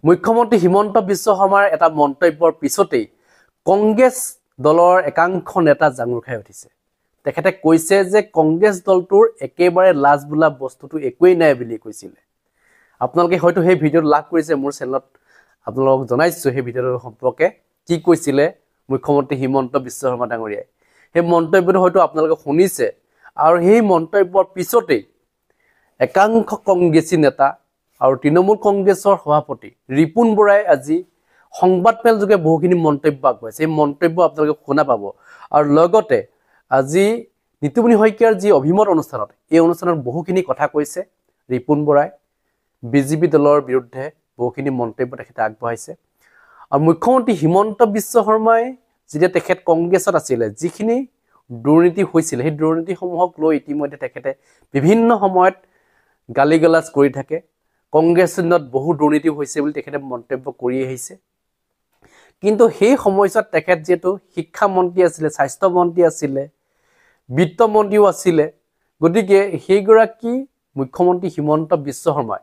মুখ্যমন্ত্ৰী হিমন্ত বিশ্ব শৰ্মাৰ এটা মন্তব্যৰ পিছতেই কংগ্ৰেছ দলৰ একাংশ নেতা জাঙুৰ খাই উঠিছে। তেখেতে কৈছে যে কংগ্ৰেছ দলটোৰ একেবাৰে লাজ বোলা বস্তুটো একোৱেই নাই বুলি কৈছিলে। আপোনালোকে হয়তো সেই ভিডিঅ'টো লাভ কৰিছে, মোৰ চেনেলত আপোনালোকক জনাইছোঁ সেই ভিডিঅ'টোৰ সম্পৰ্কে কি কৈছিলে মুখ্যমন্ত্ৰী হিমন্ত বিশ্ব শৰ্মা ডাঙৰীয়াই। সেই মন্তব্যটো হয়তো আপোনালোকে শুনিছে আৰু সেই মন্তব্যৰ পিছতেই একাংশ কংগ্ৰেছী নেতা আৰু তৃণমূল কংগ্ৰেছৰ সভাপতি ৰিপুন বৰাই আজি সংবাদমেল যোগে বহুখিনি মন্তব্য আগবঢ়াইছে। এই মন্তব্য আপোনালোকে শুনা পাব। আৰু লগতে আজি নিতুমণি শইকীয়াৰ যি অভিমত অনুষ্ঠানত, এই অনুষ্ঠানত বহুখিনি কথা কৈছে ৰিপুন বৰাই। বিজেপি দলৰ বিৰুদ্ধে বহুখিনি মন্তব্য তেখেতে আগবঢ়াইছে। আৰু মুখ্যমন্ত্ৰী হিমন্ত বিশ্ব শৰ্মাই যেতিয়া তেখেত কংগ্ৰেছত আছিলে, যিখিনি দুৰ্নীতি হৈছিলে সেই দুৰ্নীতিসমূহক লৈ ইতিমধ্যে তেখেতে বিভিন্ন সময়ত গালি গালাজ কৰি থাকে। কংগ্ৰেছ দিনত বহু দুৰ্নীতি হৈছে বুলি তেখেতে মন্তব্য কৰি আহিছে। কিন্তু সেই সময়ছোৱাত তেখেত যিহেতু শিক্ষামন্ত্ৰী আছিলে, স্বাস্থ্যমন্ত্ৰী আছিলে, বিত্তমন্ত্ৰীও আছিলে, গতিকে সেইগৰাকী মুখ্যমন্ত্ৰী হিমন্ত বিশ্ব শৰ্মাই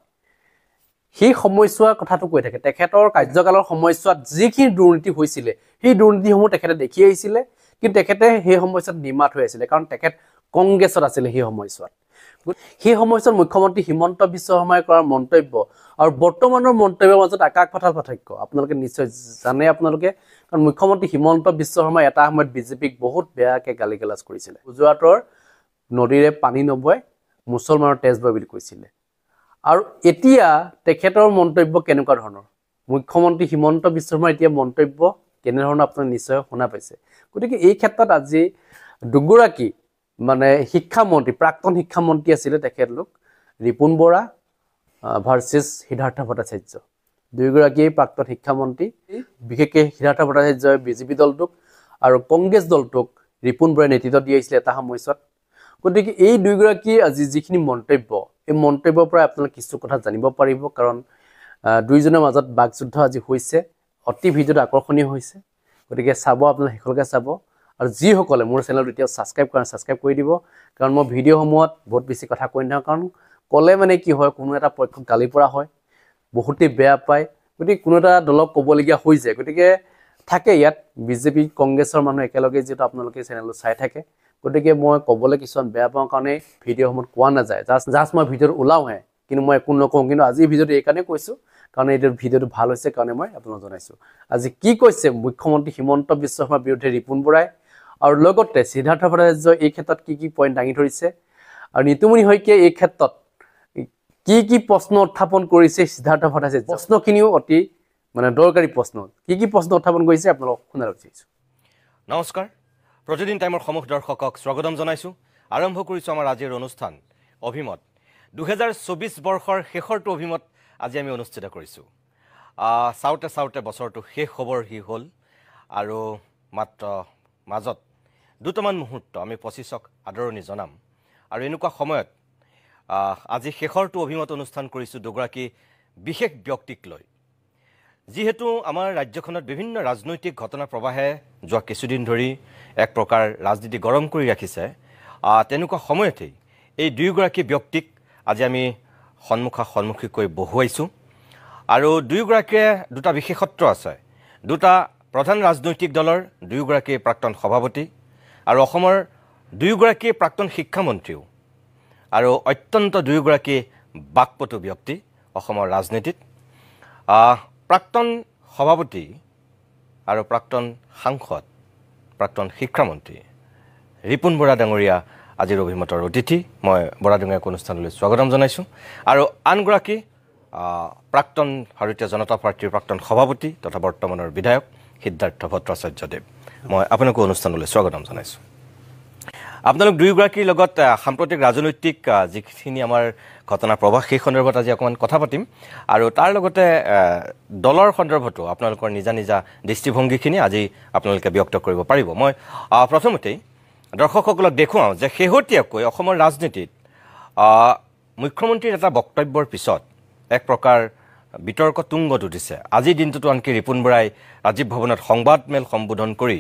সেই সময়ছোৱাৰ কথাটো কৈ থাকে। তেখেতৰ কাৰ্যকালৰ সময়ছোৱাত যিখিনি দুৰ্নীতি হৈছিলে সেই দুৰ্নীতিসমূহ তেখেতে দেখি আহিছিলে, কিন্তু তেখেতে সেই সময়ছোৱাত নিমাত হৈ আছিলে, কাৰণ তেখেত কংগ্ৰেছত আছিলে। সেই সময়ছোৱাত মুখ্যমন্ত্ৰী হিমন্ত বিশ্ব শৰ্মাই কৰাৰ মন্তব্য আৰু বৰ্তমানৰ মন্তব্যৰ মাজত আকাশ পাতাল পাৰ্থক্য আপোনালোকে নিশ্চয় জানে। কাৰণ মুখ্যমন্ত্ৰী হিমন্ত বিশ্ব শৰ্মাই এটা সময়ত বিজেপিক বহুত বেয়াকৈ গালি গালাজ কৰিছিলে। গুজৰাটৰ নদীৰে পানী নবয়, মুছলমানৰ তেজ বয় বুলি কৈছিলে। আৰু এতিয়া তেখেতৰ মন্তব্য কেনেকুৱা ধৰণৰ, মুখ্যমন্ত্ৰী হিমন্ত বিশ্ব শৰ্মাৰ এতিয়া মন্তব্য কেনেধৰণৰ আপোনালোকে নিশ্চয় শুনা পাইছে। গতিকে এই ক্ষেত্ৰত আজি দুগৰাকী শিক্ষামন্ত্ৰী, প্ৰাক্তন শিক্ষামন্ত্ৰী আছিলে তেখেতলোক, ৰিপুন বৰা ভাৰ্চেছ সিদ্ধাৰ্থ ভট্টাচাৰ্য। দুয়োগৰাকীয়ে প্ৰাক্তন শিক্ষামন্ত্ৰী, বিশেষকৈ সিদ্ধাৰ্থ ভট্টাচাৰ্যই বিজেপি দলটোক আৰু কংগ্ৰেছ দলটোক ৰিপুন বৰাই নেতৃত্ব দি আহিছিলে এটা সময়ছোৱাত। গতিকে এই দুয়োগৰাকীৰ আজি যিখিনি মন্তব্য, এই মন্তব্যৰ পৰা আপোনালোকে কিছু কথা জানিব পাৰিব। কাৰণ দুয়োজনৰ মাজত বাকযুদ্ধ আজি হৈছে, অতি ভিডিঅ'টো আকৰ্ষণীয় হৈছে। গতিকে চাব, আপোনালোকে শেষলৈকে চাব। আৰু যিসকলে মোৰ চেনেলটো এতিয়াও ছাবস্ক্ৰাইব কৰা ছাবস্ক্ৰাইব কৰি দিব, কাৰণ মই ভিডিঅ'সমূহত বহুত বেছি কথা কৈ নাথাকোঁ। কাৰণ ক'লে কি হয়, কোনো এটা পক্ষক গালি পৰা হয়, বহুতেই বেয়া পায়। গতিকে কোনো এটা দলক ক'বলগীয়া হৈ যায়। গতিকে থাকে ইয়াত বিজেপি কংগ্ৰেছৰ মানুহ একেলগে, যিহেতু আপোনালোকে চেনেলটো চাই থাকে। গতিকে মই ক'বলৈ কিছুমান বেয়া পাওঁ কাৰণে ভিডিঅ'সমূহত কোৱা নাযায়। জাষ্ট মই ভিডিঅ'টো ওলাওঁহে, কিন্তু মই একো নকওঁ। কিন্তু আজি ভিডিঅ'টো এইকাৰণে কৈছোঁ, কাৰণ এইটো ভিডিঅ'টো ভাল হৈছে কাৰণে মই আপোনালোকক জনাইছোঁ। আজি কি কৈছে মুখ্যমন্ত্ৰী হিমন্ত বিশ্ব শৰ্মাৰ বিৰুদ্ধে ৰিপুন বৰাই, আৰু লগতে সিদ্ধাৰ্থ ভট্টাচাৰ্যই এই ক্ষেত্ৰত কি পইণ্ট দাঙি ধৰিছে, আৰু নিতুমণি শইকীয়াই এই ক্ষেত্ৰত কি প্ৰশ্ন উত্থাপন কৰিছে সিদ্ধাৰ্থ ভট্টাচাৰ্য, প্ৰশ্নখিনিও অতি দৰকাৰী প্ৰশ্ন। কি প্ৰশ্ন উত্থাপন কৰিছে আপোনালোকক শুনাব বিচাৰিছোঁ। নমস্কাৰ, প্ৰতিদিন টাইমৰ সমূহ দৰ্শকক স্বাগতম জনাইছোঁ। আৰম্ভ কৰিছোঁ আমাৰ আজিৰ অনুষ্ঠান অভিমত। 2024 বৰ্ষৰ শেষৰটো অভিমত আজি আমি অনুষ্ঠিত কৰিছোঁ। চাওঁতে বছৰটো শেষ হ'বৰ হ'ল, আৰু মাত্ৰ মাজত দুটামান মুহূৰ্ত আমি 25ক আদৰণি জনাম। আৰু এনেকুৱা সময়ত আজি শেষৰটো অভিমত অনুষ্ঠান কৰিছোঁ দুগৰাকী বিশেষ ব্যক্তিক লৈ। যিহেতু আমাৰ ৰাজ্যখনত বিভিন্ন ৰাজনৈতিক ঘটনা প্ৰবাহে যোৱা কিছুদিন ধৰি এক প্ৰকাৰ ৰাজনীতি গৰম কৰি ৰাখিছে, তেনেকুৱা সময়তেই এই দুয়োগৰাকী ব্যক্তিক আজি আমি সন্মুখীকৈ বহুৱাইছোঁ। আৰু দুয়োগৰাকীয়ে দুটা বিশেষত্ব আছে। দুটা প্ৰধান ৰাজনৈতিক দলৰ দুয়োগৰাকী প্ৰাক্তন সভাপতি, আৰু অসমৰ দুয়োগৰাকী প্ৰাক্তন শিক্ষামন্ত্ৰীও, আৰু অত্যন্ত দুয়োগৰাকী বাকপটু ব্যক্তি অসমৰ ৰাজনীতিত। প্ৰাক্তন সভাপতি আৰু প্ৰাক্তন সাংসদ, প্ৰাক্তন শিক্ষামন্ত্ৰী ৰিপুন বৰা ডাঙৰীয়া আজিৰ অভিমতৰ অতিথি। মই বৰা ডাঙৰীয়াক অনুষ্ঠানলৈ স্বাগতম জনাইছোঁ। আৰু আনগৰাকী প্ৰাক্তন ভাৰতীয় জনতা পাৰ্টীৰ প্ৰাক্তন সভাপতি তথা বৰ্তমানৰ বিধায়ক সিদ্ধাৰ্থ ভট্টাচাৰ্যদেৱ। মই আপোনাকো অনুষ্ঠানলৈ স্বাগতম জনাইছোঁ। আপোনালোক দুয়োগৰাকীৰ লগত সাম্প্ৰতিক ৰাজনৈতিক যিখিনি আমাৰ ঘটনা প্ৰবাহ, সেই সন্দৰ্ভত আজি অকণমান কথা পাতিম। আৰু তাৰ লগতে দলৰ সন্দৰ্ভতো আপোনালোকৰ নিজা নিজা দৃষ্টিভংগীখিনি আজি আপোনালোকে ব্যক্ত কৰিব পাৰিব। মই প্ৰথমতেই দৰ্শকসকলক দেখুৱাওঁ যে শেহতীয়াকৈ অসমৰ ৰাজনীতিত মুখ্যমন্ত্ৰীৰ এটা বক্তব্যৰ পিছত এক প্ৰকাৰ বিতৰ্ক তুংগত উঠিছে। আজিৰ দিনটোতো আনকি ৰিপুন বৰাই ৰাজীৱ ভৱনত সংবাদমেল সম্বোধন কৰি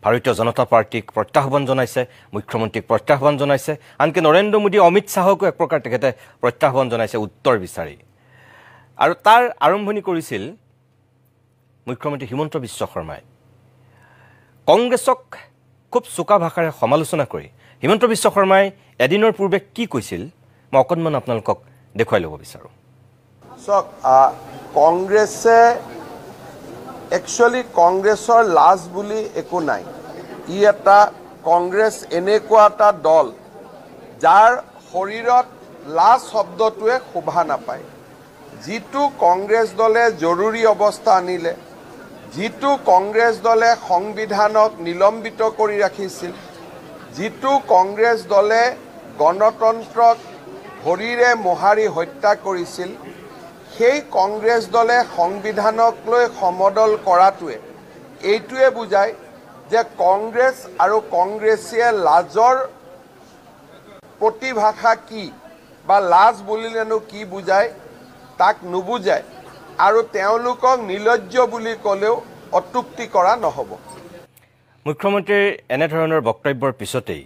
ভাৰতীয় জনতা পাৰ্টীক প্ৰত্যাহ্বান জনাইছে, মুখ্যমন্ত্ৰীক প্ৰত্যাহ্বান জনাইছে, আনকি নৰেন্দ্ৰ মোদী, অমিত শ্বাহকো এক প্ৰকাৰ তেখেতে প্ৰত্যাহ্বান জনাইছে উত্তৰ বিচাৰি। আৰু তাৰ আৰম্ভণি কৰিছিল মুখ্যমন্ত্ৰী হিমন্ত বিশ্ব শৰ্মাই। কংগ্ৰেছক খুব চোকা ভাষাৰে সমালোচনা কৰি হিমন্ত বিশ্ব শৰ্মাই এদিনৰ পূৰ্বে কি কৈছিল মই অকণমান আপোনালোকক দেখুৱাই ল'ব বিচাৰোঁ। চাওক, কংগ্ৰেছে একচুৱেলি কংগ্ৰেছৰ লাজ বুলি একো নাই। ই এটা কংগ্ৰেছ এনেকুৱা এটা দল যাৰ শৰীৰত লাজ শব্দটোৱে শোভা নাপায়। যিটো কংগ্ৰেছ দলে জৰুৰী অৱস্থা আনিলে, যিটো কংগ্ৰেছ দলে সংবিধানক নিলম্বিত কৰি ৰাখিছিল, যিটো কংগ্ৰেছ দলে গণতন্ত্ৰক ভৰিৰে মোহাৰি হত্যা কৰিছিল, সেই কংগ্ৰেছ দলে সংবিধানক লৈ সমদল কৰাটোৱে এইটোৱে বুজায় যে কংগ্ৰেছ আৰু কংগ্ৰেছীয়ে লাজৰ প্ৰতিভাষা কি বা লাজ বুলিলেনো কি বুজায় তাক নুবুজায়, আৰু তেওঁলোকক নিলজ্জ বুলি ক'লেও অত্যুক্তি কৰা নহ'ব। মুখ্যমন্ত্ৰীৰ এনেধৰণৰ বক্তব্যৰ পিছতেই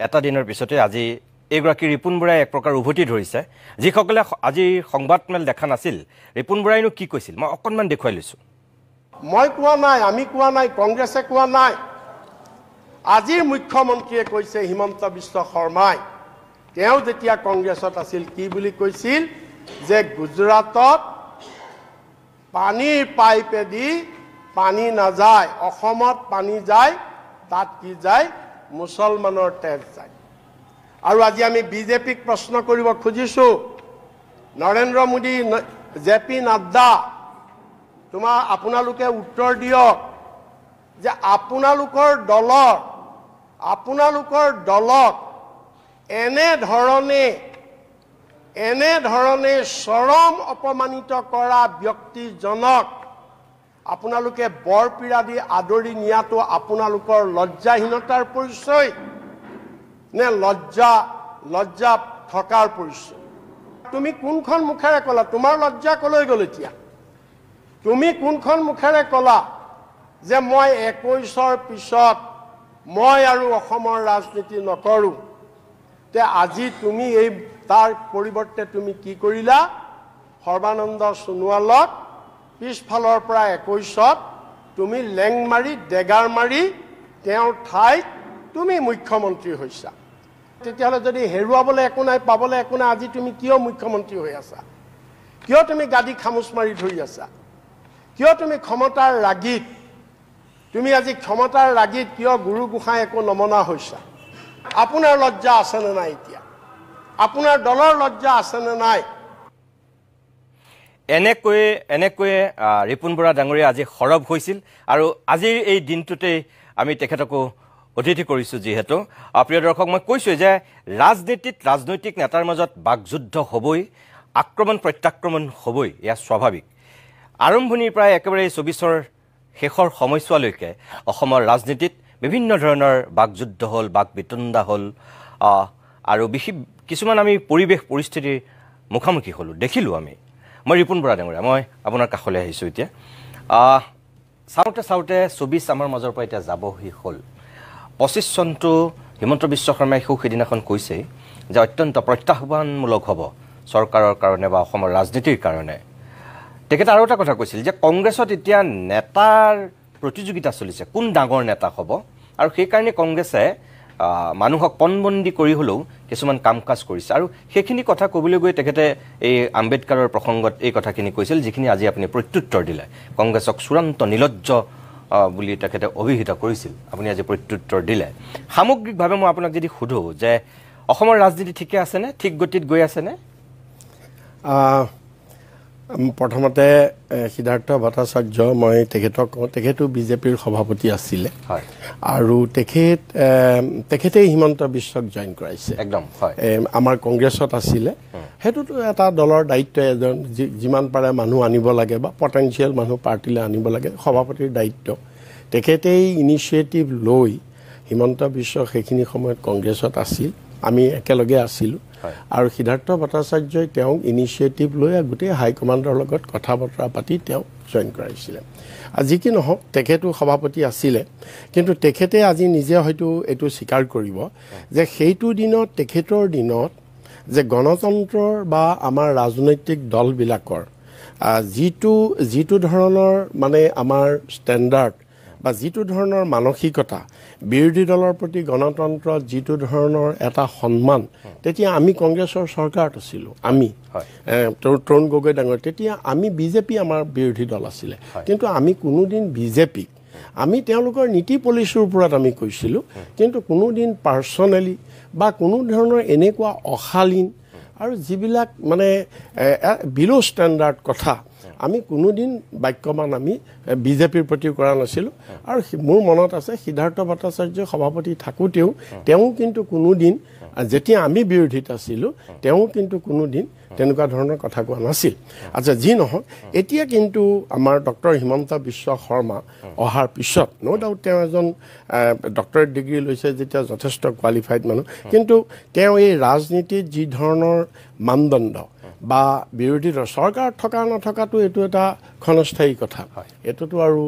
এটা দিনৰ পিছতে আজি এইগৰাকী ৰিপুণ বৰাই এক প্ৰকাৰ উভতি ধৰিছে। যিসকলে আজি সংবাদমেল দেখা নাছিল, ৰিপুণ বৰাইনো কি কৈছিল মই অকণমান দেখুৱাই লৈছোঁ। মই কোৱা নাই, আমি কোৱা নাই, কংগ্ৰেছে কোৱা নাই। আজিৰ মুখ্যমন্ত্ৰীয়ে কৈছে হিমন্ত বিশ্ব শৰ্মাই। তেওঁ যেতিয়া কংগ্ৰেছত আছিল কি বুলি কৈছিল যে গুজৰাটত পানীৰ পাইপেদি পানী নাযায়, অসমত পানী যায়, তাত কি যায়, মুছলমানৰ তেজ যায়। আৰু আজি আমি বিজেপিক প্ৰশ্ন কৰিব খুজিছোঁ, নৰেন্দ্ৰ মোদী, জে.পি. নাড্ডা, আপোনালোকে উত্তৰ দিয়ক যে আপোনালোকৰ দলক এনেধৰণে চৰম অপমানিত কৰা ব্যক্তিজনক আপোনালোকে বৰপীৰা দি আদৰি নিয়াটো আপোনালোকৰ লজ্জাহীনতাৰ পৰিচয় নে লজ্জা থকাৰ পৰিচয়? তুমি কোনখন মুখেৰে ক'লা? তোমাৰ লজ্জা ক'লৈ গ'ল এতিয়া? তুমি কোনখন মুখেৰে ক'লা যে মই 21ৰ পিছত মই আৰু অসমৰ ৰাজনীতি নকৰোঁ? তে আজি তুমি এই তাৰ পৰিৱৰ্তে তুমি কি কৰিলা? সৰ্বানন্দ সোণোৱালক পিছফালৰ পৰা 21ত তুমি লেং মাৰি ডেগাৰ মাৰি তেওঁৰ ঠাইত তুমি মুখ্যমন্ত্ৰী হৈছা। তেতিয়াহ'লে যদি হেৰুৱাবলৈ একো নাই, পাবলৈ একো নাই, আজি তুমি কিয় মুখ্যমন্ত্ৰী হৈ আছা? কিয় তুমি গাদী খামোচ মাৰি ধৰি আছা? কিয় তুমি ক্ষমতাৰ ৰাগীত কিয় গুৰু গোসাঁই একো নমনা হৈছা? আপোনাৰ লজ্জা আছেনে নাই? এতিয়া আপোনাৰ দলৰ লজ্জা আছেনে নাই? এনেকৈয়ে ৰিপুণ বৰা ডাঙৰীয়া আজি সৰব হৈছিল। আৰু আজিৰ এই দিনটোতেই আমি তেখেতকো অতিথি কৰিছোঁ। যিহেতু প্ৰিয় দৰ্শক, মই কৈছোঁ যে ৰাজনৈতিক নেতাৰ মাজত বাকযুদ্ধ হ'বই, আক্ৰমণ প্ৰত্যাক্ৰমণ হ'বই, এয়া স্বাভাৱিক। আৰম্ভণিৰ পৰাই একেবাৰে 24ৰ শেষৰ সময়ছোৱালৈকে অসমৰ ৰাজনীতিত বিভিন্ন ধৰণৰ বাকযুদ্ধ হ'ল, বাক বিতণ্ডা হ'ল, আৰু কিছুমান আমি পৰিস্থিতিৰ মুখামুখি হ'লোঁ, দেখিলোঁ আমি। মই ৰিপুণ বৰা ডাঙৰীয়া, মই আপোনাৰ কাষলৈ আহিছোঁ এতিয়া। চাওঁতে 24 আমাৰ মাজৰ পৰা এতিয়া যাবহি হ'ল। 25 চনটো হিমন্ত বিশ্ব শৰ্মাই সেইদিনাখন কৈছেই যে অত্যন্ত প্ৰত্যাহ্বানমূলক হ'ব চৰকাৰৰ কাৰণে বা অসমৰ ৰাজনীতিৰ কাৰণে। তেখেতে আৰু এটা কথা কৈছিল যে কংগ্ৰেছত এতিয়া নেতাৰ প্ৰতিযোগিতা চলিছে, কোন ডাঙৰ নেতা হ'ব, আৰু সেইকাৰণে কংগ্ৰেছে মানুহক পণবন্দী কৰি হ'লেও কিছুমান কাম কাজ কৰিছে। আৰু সেইখিনি কথা ক'বলৈ গৈ তেখেতে এই আম্বেদকাৰৰ প্ৰসংগত এই কথাখিনি কৈছিল, যিখিনি আজি আপুনি প্ৰত্যুত্তৰ দিলে। কংগ্ৰেছক চূড়ান্ত নিলজ্জ বুলি তেখেতে অভিহিত কৰিছিল, আপুনি আজি প্ৰত্যুত্তৰ দিলে। সামগ্ৰিকভাৱে মই আপোনাক যদি সোধোঁ যে অসমৰ ৰাজনীতি ঠিকে আছেনে, ঠিক গতিত গৈ আছেনে? প্ৰথমতে সিদ্ধাৰ্থ ভট্টাচাৰ্য, মই তেখেতক কওঁ, তেখেতো বিজেপিৰ সভাপতি আছিলে, আৰু তেখেতেই হিমন্ত বিশ্বক জইন কৰাইছে। একদম আমাৰ কংগ্ৰেছত আছিলে, সেইটোতো এটা দলৰ দায়িত্ব, এজন যিমান পাৰে মানুহ আনিব লাগে বা পটেঞ্চিয়েল মানুহ পাৰ্টিলৈ আনিব লাগে, সভাপতিৰ দায়িত্ব। তেখেতেই ইনিচিয়েটিভ লৈ হিমন্ত বিশ্ব সেইখিনি সময়ত কংগ্ৰেছত আছিল, আমি একেলগে আছিলোঁ, আৰু সিদ্ধাৰ্থ ভট্টাচাৰ্যই তেওঁক ইনিচিয়েটিভ লৈ গোটেই হাইকমাণ্ডৰ লগত কথা বতৰা পাতি তেওঁক জইন কৰাইছিলে। যি কি নহওক, তেখেতো সভাপতি আছিলে, কিন্তু তেখেতে আজি নিজে হয়তো এইটো স্বীকাৰ কৰিব যে সেইটো দিনত, তেখেতৰ দিনত যে গণতন্ত্ৰৰ বা আমাৰ ৰাজনৈতিক দলবিলাকৰ যিটো ধৰণৰ মানে আমাৰ ষ্টেণ্ডাৰ্ড বা যিটো ধৰণৰ মানসিকতা বিৰোধী দলৰ প্ৰতি গণতন্ত্ৰত যিটো ধৰণৰ এটা সন্মান তেতিয়া আমি কংগ্ৰেছৰ চৰকাৰত আছিলোঁ আমি তৰুণ গগৈ ডাঙৰ তেতিয়া আমি বিজেপি আমাৰ বিৰোধী দল আছিলে কিন্তু আমি কোনোদিন বিজেপিক আমি তেওঁলোকৰ নীতি পলিচিৰ ওপৰত আমি কৈছিলোঁ কিন্তু কোনোদিন পাৰ্চনেলি বা কোনো ধৰণৰ এনেকুৱা অশালীন আৰু যিবিলাক মানে বিল' ষ্টেণ্ডাৰ্ড কথা আমি কোনোদিন বাক্যমান আমি বিজেপিৰ প্ৰতি কৰা নাছিলোঁ আৰু মোৰ মনত আছে সিদ্ধাৰ্থ ভট্টাচাৰ্য সভাপতি থাকোঁতেও তেওঁ কিন্তু কোনোদিন যেতিয়া আমি বিৰোধীত আছিলোঁ তেওঁ কিন্তু কোনোদিন তেনেকুৱা ধৰণৰ কথা কোৱা নাছিল আচ্ছা যি নহওক এতিয়া কিন্তু আমাৰ ডক্টৰ হিমন্ত বিশ্ব শৰ্মা অহাৰ পিছত ন' ডাউট তেওঁ এজন ডক্টৰেট ডিগ্ৰী লৈছে যেতিয়া যথেষ্ট কোৱালিফাইড মানুহ কিন্তু তেওঁ এই ৰাজনীতিত যি ধৰণৰ মানদণ্ড বা বিৰোধী দল চৰকাৰত থকা নথকাটো এইটো এটা ক্ষণস্থায়ী কথা এইটোতো আৰু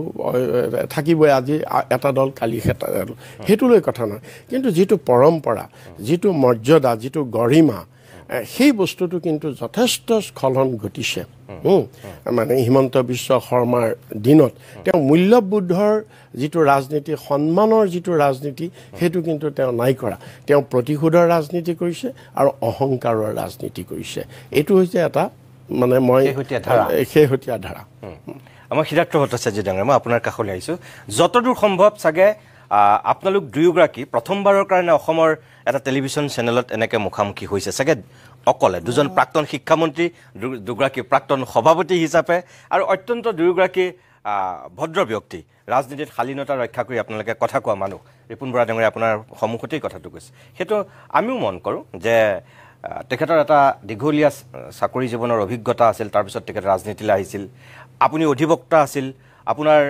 থাকিবই আজি এটা দল কালি এটা দল সেইটো লৈ কথা নহয় কিন্তু যিটো পৰম্পৰা যিটো মৰ্যাদা যিটো গৰিমা সেই বস্তুটো কিন্তু যথেষ্ট স্খলন ঘটিছে মানে হিমন্ত বিশ্ব শৰ্মাৰ দিনত তেওঁ মূল্যবোধৰ যিটো ৰাজনীতি সন্মানৰ যিটো ৰাজনীতি সেইটো কিন্তু তেওঁ নাই কৰা তেওঁ প্ৰতিশোধৰ ৰাজনীতি কৰিছে আৰু অহংকাৰৰ ৰাজনীতি কৰিছে এইটো হৈছে এটা মানে মই শেহতীয়া ধাৰা আমাৰ সিদ্ধাৰ্থ ভট্টাচাৰ্য ডাঙৰ মই আপোনাৰ কাষলৈ আহিছোঁ যতদূৰ সম্ভৱ চাগে আপোনালোক দুয়োগৰাকী প্ৰথমবাৰৰ কাৰণে অসমৰ এটা টেলিভিশ্যন চেনেলত এনেকৈ মুখামুখি হৈছে চাগে অকলে দুজন প্ৰাক্তন শিক্ষামন্ত্ৰী দুগৰাকী প্ৰাক্তন সভাপতি হিচাপে আৰু অত্যন্ত দুয়োগৰাকী ভদ্ৰ ব্যক্তি ৰাজনীতিত শালীনতা ৰক্ষা কৰি আপোনালোকে কথা কোৱা মানুহ ৰিপুণ বৰা ডাঙৰীয়া আপোনাৰ সন্মুখতেই কথাটো কৈছে সেইটো আমিও মন কৰোঁ যে তেখেতৰ এটা দীঘলীয়া চাকৰি জীৱনৰ অভিজ্ঞতা আছিল তাৰপিছত তেখেত ৰাজনীতিলৈ আহিছিল আপুনি অধিবক্তা আছিল আপোনাৰ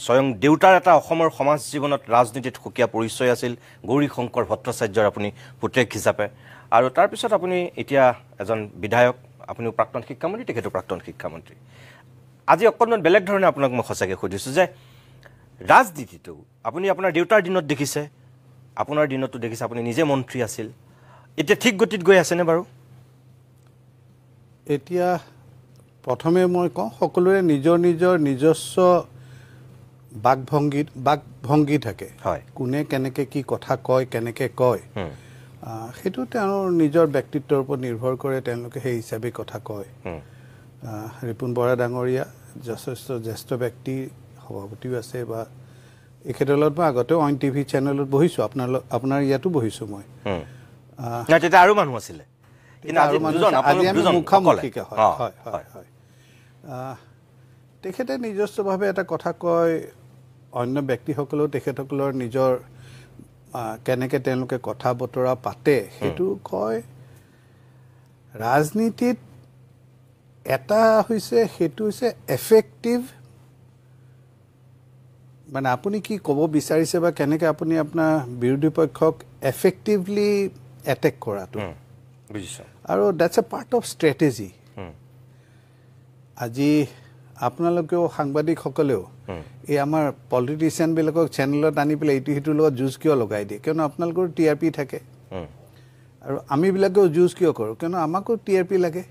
স্বয়ং দেউতাৰ এটা অসমৰ সমাজ জীৱনত ৰাজনীতিত সুকীয়া পৰিচয় আছিল গৌৰী শংকৰ ভট্টাচাৰ্যৰ আপুনি পুতেক হিচাপে আৰু তাৰপিছত আপুনি এতিয়া এজন বিধায়ক আপুনিও প্ৰাক্তন শিক্ষামন্ত্ৰী তেখেতো প্ৰাক্তন শিক্ষামন্ত্ৰী আজি অকণমান বেলেগ ধৰণে আপোনাক মই সঁচাকৈ সুধিছোঁ যে ৰাজনীতিটো আপুনি আপোনাৰ দেউতাৰ দিনত দেখিছে আপোনাৰ দিনতো দেখিছে আপুনি নিজে মন্ত্ৰী আছিল এতিয়া ঠিক গতিত গৈ আছেনে বাৰু এতিয়া প্ৰথমে মই কওঁ সকলোৰে নিজৰ নিজৰ নিজস্ব বাকভংগী থাকে কোনে কেনেকৈ কি কথা কয় কেনেকৈ কয় সেইটো তেওঁৰ নিজৰ ব্যক্তিত্বৰ ওপৰত নিৰ্ভৰ কৰে তেওঁলোকে সেই হিচাপে কথা কয় ৰিপুণ বৰা ডাঙৰীয়া যথেষ্ট জ্যেষ্ঠ ব্যক্তি সভাপতিও আছে বা এখেতৰ লগত মই আগতেও অইন টিভি চেনেলত বহিছোঁ আপোনাৰ ইয়াতো বহিছোঁ মই তেতিয়া আৰু মানুহ আছিলে আজি আমি মুখামুখিকে হয় তেখেতে নিজস্বভাৱে এটা কথা কয় অন্য ব্যক্তিসকলেও তেখেতসকলৰ নিজৰ কেনেকৈ তেওঁলোকে কথা বতৰা পাতে সেইটো কয় ৰাজনীতিত এটা হৈছে সেইটো হৈছে এফেক্টিভ মানে আপুনি কি ক'ব বিচাৰিছে বা কেনেকৈ আপুনি আপোনাৰ বিৰোধী পক্ষক এফেক্টিভলি এটেক কৰাটো আৰু that's A part of strategy আজি আপোনালোকেও সাংবাদিকসকলেও এই আমাৰ পলিটিচিয়ানবিলাকক চেনেলত আনি পেলাই ইটো সিটোৰ লগত যুঁজ কিয় লগাই দিয়ে কিয়নো আপোনালোকৰ TRP থাকে আৰু আমিবিলাকেও যুঁজ কিয় কৰোঁ কিয়নো আমাকো TRP লাগে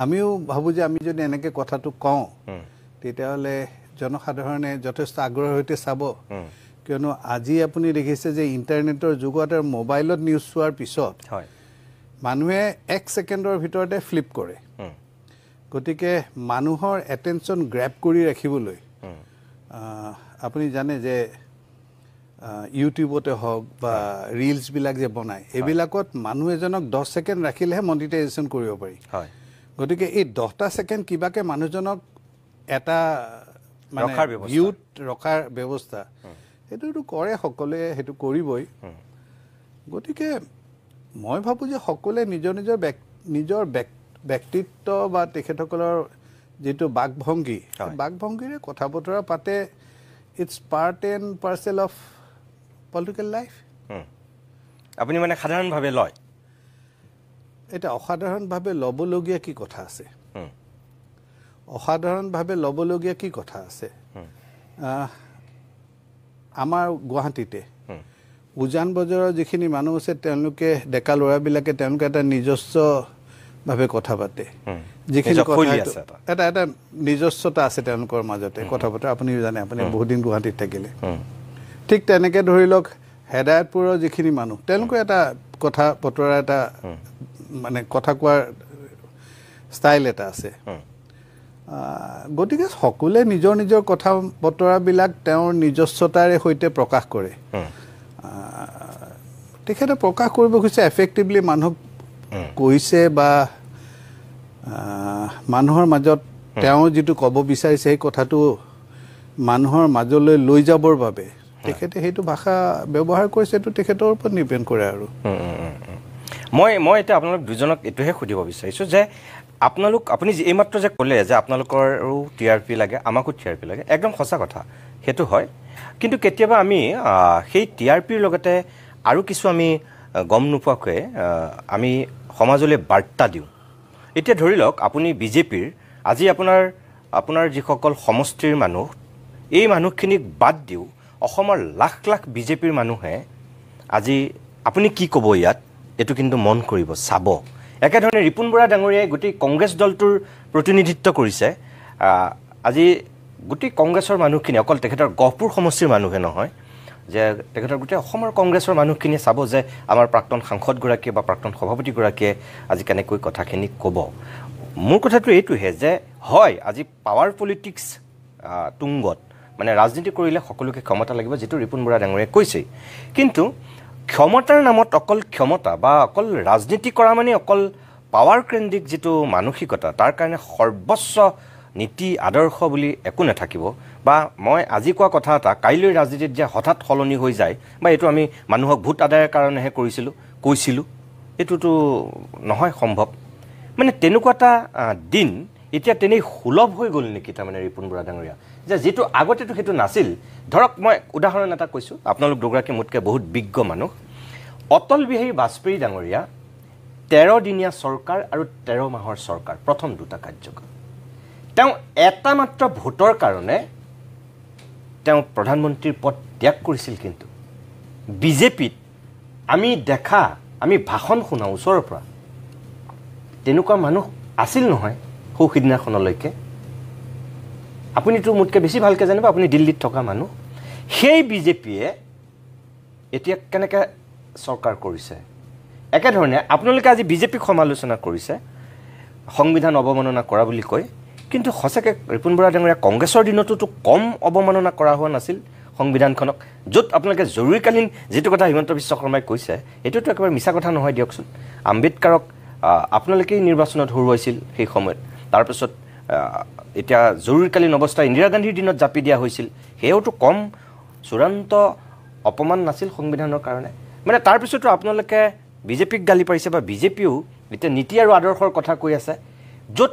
আমিও ভাবোঁ যে আমি যদি এনেকৈ কথাটো কওঁ তেতিয়াহ'লে জনসাধাৰণে যথেষ্ট আগ্ৰহৰ সৈতে চাব কিয়নো আজি আপুনি দেখিছে যে ইণ্টাৰনেটৰ যুগত আৰু মোবাইলত নিউজ চোৱাৰ পিছত মানুহে 1 ছেকেণ্ডৰ ভিতৰতে ফ্লিপ কৰে গতিকে মানুহৰ এটেনশ্যন গ্ৰেব কৰি ৰাখিবলৈ আপুনি জানে যে ইউটিউবতে হওক বা ৰিলছবিলাক যে বনায় এইবিলাকত মানুহ এজনক 10 ছেকেণ্ড ৰাখিলেহে মনিটাইজেশ্যন কৰিব পাৰি গতিকে এই 10টা ছেকেণ্ড কিবাকৈ মানুহজনক এটা মানে ভিউত ৰখাৰ ব্যৱস্থা সেইটোতো কৰে সকলোৱে সেইটো কৰিবই গতিকে মই ভাবোঁ যে সকলোৱে নিজৰ ব্যক্তিত্ব বা তেখেতসকলৰ যিটো বাকভংগীৰে কথা বতৰা পাতে it's part and parcel of political life আপুনি মানে সাধাৰণভাৱে লয় এতিয়া অসাধাৰণভাৱে ল'বলগীয়া কি কথা আছে অসাধাৰণভাৱে ল'বলগীয়া কি কথা আছে আমাৰ গুৱাহাটীতে উজান বজাৰৰ যিখিনি মানুহ আছে তেওঁলোকে ডেকা ল'ৰাবিলাকে তেওঁলোকে এটা নিজস্ব ভাৱে কথা পাতে যিখিনি নিজৰ কথা শৈলী আছে এটা এটা নিজস্বতা আছে তেওঁলোকৰ মাজতে কথা বতৰা আপুনি জানে আপুনি বহুত দিন গুৱাহাটীত থাকিলে ঠিক তেনেকৈ ধৰি লওক হেদায়তপুৰৰ যিখিনি মানুহ তেওঁলোকৰ এটা কথা বতৰা এটা মানে কথা কোৱাৰ ষ্টাইল এটা আছে গতিকে সকলোৱে নিজৰ নিজৰ কথা বতৰাবিলাক তেওঁৰ নিজস্বতাৰে সৈতে প্ৰকাশ কৰে তেখেতে প্ৰকাশ কৰিব খুজিছে এফেক্টিভলি মানুহক কৈছে বা মানুহৰ মাজত তেওঁ যিটো ক'ব বিচাৰিছে সেই কথাটো মানুহৰ মাজলৈ লৈ যাবৰ বাবে তেখেতে সেইটো ভাষা ব্যৱহাৰ কৰিছে এইটো তেখেতৰ ওপৰত নিৰ্ভৰ কৰে আৰু মই এতিয়া আপোনালোক দুজনক এইটোহে সুধিব বিচাৰিছোঁ যে আপুনি এইমাত্ৰ যে ক'লে যে আপোনালোকৰো TRP লাগে আমাকো TRP লাগে একদম সঁচা কথা সেইটো হয় কিন্তু কেতিয়াবা আমি সেই TRPৰ লগতে আৰু কিছু আমি গম নোপোৱাকৈ আমি সমাজলৈ বাৰ্তা দিওঁ এতিয়া ধৰি লওক আপুনি বিজেপিৰ আজি আপোনাৰ যিসকল সমষ্টিৰ মানুহ এই মানুহখিনিক বাদ দিওঁ অসমৰ লাখ লাখ বিজেপিৰ মানুহে আজি আপুনি কি ক'ব ইয়াত এইটো কিন্তু মন কৰিব চাব একেধৰণে ৰিপুন বৰা ডাঙৰীয়াই গোটেই কংগ্ৰেছ দলটোৰ প্ৰতিনিধিত্ব কৰিছে আজি গোটেই কংগ্ৰেছৰ মানুহখিনি অকল তেখেতৰ গহপুৰ সমষ্টিৰ মানুহে নহয় যে তেখেতৰ গোটেই অসমৰ কংগ্ৰেছৰ মানুহখিনিয়ে চাব যে আমাৰ প্ৰাক্তন সাংসদগৰাকীয়ে বা প্ৰাক্তন সভাপতিগৰাকীয়ে আজি কেনেকৈ কথাখিনি ক'ব মোৰ কথাটো এইটোহে যে হয় আজি পাৱাৰ পলিটিক্স তুংগত মানে ৰাজনীতি কৰিলে সকলোকে ক্ষমতা লাগিব যেটো ৰিপুন বৰা ডাঙৰীয়াই কৈছে কিন্তু ক্ষমতাৰ নামত অকল ক্ষমতা বা অকল ৰাজনীতি কৰা মানে অকল পাৱাৰ কেন্দ্ৰিক যেটো মানসিকতা তাৰ কাৰণে সৰ্বস্ব নীতি আদৰ্শ বুলি একো নাথাকিব বা মই আজি কোৱা কথা এটা কাইলৈ ৰাজনীতিত যে হঠাৎ সলনি হৈ যায় বা এইটো আমি মানুহক ভোট আদায়ৰ কাৰণেহে কৈছিলোঁ এইটোতো নহয় সম্ভৱ মানে তেনেকুৱা এটা দিন এতিয়া তেনেই সুলভ হৈ গ'ল নেকি তাৰমানে ৰিপুন বৰা ডাঙৰীয়া যে যেটো আগতেতো সেইটো নাছিল ধৰক মই উদাহৰণ এটা কৈছোঁ আপোনালোক দুগৰাকী মোতকৈ বহুত বিজ্ঞ মানুহ অটল বিহাৰী বাজপেয়ী ডাঙৰীয়া 13 দিনীয়া চৰকাৰ আৰু 13 মাহৰ চৰকাৰ প্ৰথম দুটা কাৰ্যকাল তেওঁ এটা মাত্ৰ ভোটৰ কাৰণে তেওঁ প্ৰধানমন্ত্ৰীৰ পদ ত্যাগ কৰিছিল কিন্তু বিজেপিত আমি ভাষণ শুনা ওচৰৰ পৰা তেনেকুৱা মানুহ আছিল নহয় সৌখিদিনাখনলৈকে আপুনিতো মোতকৈ বেছি ভালকৈ জানিব আপুনি দিল্লীত থকা মানুহ সেই বিজেপিয়ে এতিয়া কেনেকৈ চৰকাৰ কৰিছে একেধৰণে আপোনালোকে আজি বিজেপিক সমালোচনা কৰিছে সংবিধান অৱমাননা কৰা বুলি কয় কিন্তু সঁচাকৈ ৰিপুন বৰা ডাঙৰীয়া কংগ্ৰেছৰ দিনতো কম অৱমাননা কৰা হোৱা নাছিল সংবিধানখনক য'ত আপোনালোকে জৰুৰীকালীন যেটো কথা হিমন্ত বিশ্ব শৰ্মাই কৈছে এইটোতো একেবাৰে মিছা কথা নহয় দিয়কচোন আম্বেদকাৰক আপোনালোকেই নিৰ্বাচনত হৰুৱাইছিল সেই সময়ত তাৰপিছত এতিয়া জৰুৰীকালীন অৱস্থা ইন্দিৰা গান্ধীৰ দিনত জাপি দিয়া হৈছিল হেওটো কম চূড়ান্ত অপমান নাছিল সংবিধানৰ কাৰণে মানে তাৰপিছতো আপোনালোকে বিজেপিক গালি পাৰিছে বা বিজেপিও এতিয়া নীতি আৰু আদৰ্শৰ কথা কৈ আছে য'ত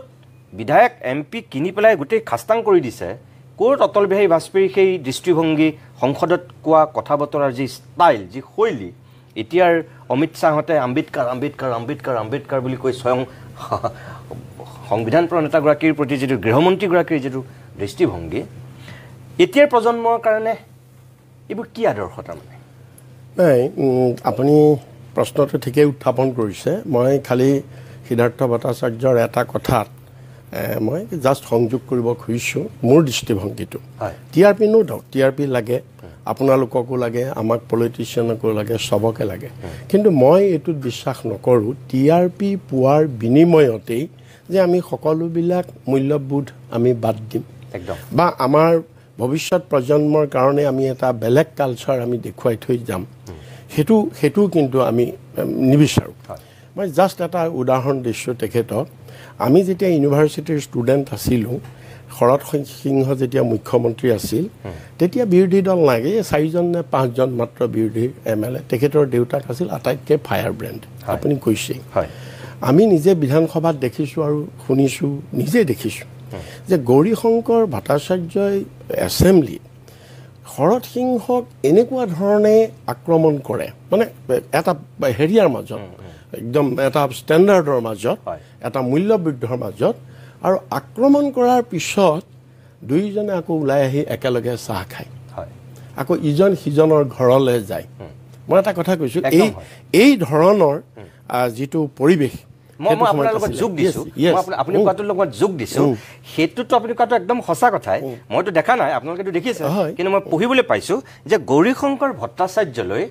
বিধায়ক MP কিনি পেলাই গোটেই খাস্তাং কৰি দিছে কোৰ্ট অটল বিহাৰী বাজপেয়ীৰ সেই দৃষ্টিভংগী সংসদত কোৱা কথা বতৰাৰ যি ষ্টাইল যি শৈলী এতিয়াৰ অমিত শাহতে আম্বেদকাৰ বুলি কৈ স্বয়ং সংবিধান প্ৰণেতাগৰাকীৰ প্ৰতি যেটো গৃহমন্ত্ৰীগৰাকীৰ যেটো দৃষ্টিভংগী এতিয়াৰ প্ৰজন্মৰ কাৰণে এইবোৰ কি আদৰ্শ তাৰমানে নাই আপুনি প্ৰশ্নটো ঠিকেই উত্থাপন কৰিছে মই খালি সিদ্ধাৰ্থ ভট্টাচাৰ্যৰ এটা কথাত মই জাষ্ট সংযোগ কৰিব খুজিছোঁ মোৰ দৃষ্টিভংগীটো TRP নো ডাউট TRP লাগে আপোনালোককো লাগে আমাক পলিটিচিয়ানকো লাগে সবকে লাগে কিন্তু মই এইটোত বিশ্বাস নকৰোঁ TRP পোৱাৰ বিনিময়তেই যে আমি সকলোবিলাক মূল্যবোধ আমি বাদ দিম একদম বা আমাৰ ভৱিষ্যত প্ৰজন্মৰ কাৰণে আমি এটা বেলেগ কালচাৰ আমি দেখুৱাই থৈ যাম সেইটো কিন্তু আমি নিবিচাৰোঁ মই জাষ্ট এটা উদাহৰণ দিছোঁ তেখেতক আমি যেতিয়া ইউনিভাৰ্চিটিৰ ষ্টুডেণ্ট আছিলোঁ শৰৎ সিংহ যেতিয়া মুখ্যমন্ত্ৰী আছিল তেতিয়া বিৰোধী দল নাই 4জন নে 5জন মাত্ৰ বিৰোধী MLA তেখেতৰ দেউতাক আছিল আটাইতকৈ ফায়াৰ ব্ৰেণ্ড আপুনি কৈছে আমি নিজে বিধানসভাত দেখিছোঁ আৰু শুনিছোঁ নিজে দেখিছোঁ যে গৌৰীশংকৰ ভট্টাচাৰ্যই এছেম্বলি শৰৎ সিংহক এনেকুৱা ধৰণে আক্ৰমণ কৰে মানে এটা হেৰিয়াৰ মাজত একদম এটা ষ্টেণ্ডাৰ্ডৰ মাজত এটা মূল্যবৃদ্ধৰ মাজত আৰু আক্ৰমণ কৰাৰ পিছত দুইজনে আকৌ ওলাই আহি একেলগে চাহ খায় আকৌ ইজন সিজনৰ ঘৰলৈ যায় মই এটা কথা কৈছোঁ এই ধৰণৰ যিটো পৰিৱেশ মই আপোনাৰ লগত যোগ দিছোঁ, আপুনি কোৱাটোৰ লগত যোগ দিছোঁ, সেইটোতো আপুনি কোৱাটো একদম সঁচা কথাই। মইতো দেখা নাই, আপোনালোকেতো দেখিছে, কিন্তু মই পঢ়িবলৈ পাইছোঁ যে গৌৰীশংকৰ ভট্টাচাৰ্যলৈ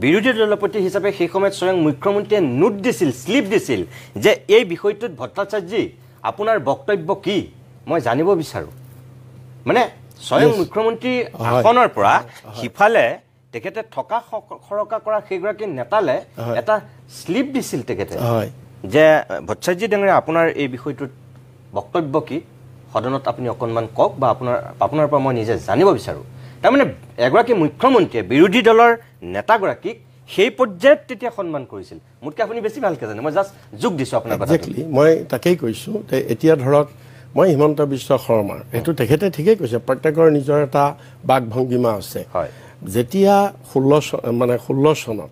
বিৰোধী দলপতি হিচাপে সেই সময়ত স্বয়ং মুখ্যমন্ত্ৰীয়ে নোট দিছিল, শ্লিপ দিছিল যে এই বিষয়টোত ভট্টাচাৰ্যজী আপোনাৰ বক্তব্য কি মই জানিব বিচাৰোঁ। মানে স্বয়ং মুখ্যমন্ত্ৰী আসনৰ পৰা সিফালে তেখেতে থকা সৰকা কৰা সেইগৰাকী নেতালে এটা শ্লিপ দিছিল তেখেতে যে ভট্টাচাৰ্যজী ডাঙৰীয়া আপোনাৰ এই বিষয়টোত বক্তব্য কি, সদনত আপুনি অকণমান কওক বা আপোনাৰ পৰা মই নিজে জানিব বিচাৰোঁ। তাৰমানে এগৰাকী মুখ্যমন্ত্ৰীয়ে বিৰোধী দলৰ নেতাগৰাকীক সেই পৰ্যায়ত তেতিয়া সন্মান কৰিছিল। মোতকৈ আপুনি বেছি ভালকৈ জানে, মই জাষ্ট যোগ দিছোঁ আপোনাৰ কথা। মই তাকেই কৈছোঁ যে এতিয়া ধৰক মই হিমন্ত বিশ্ব শৰ্মাৰ এইটো তেখেতে ঠিকেই কৈছে, প্ৰত্যেকৰ নিজৰ এটা বাকভংগিমা আছে। যেতিয়া 16 চনত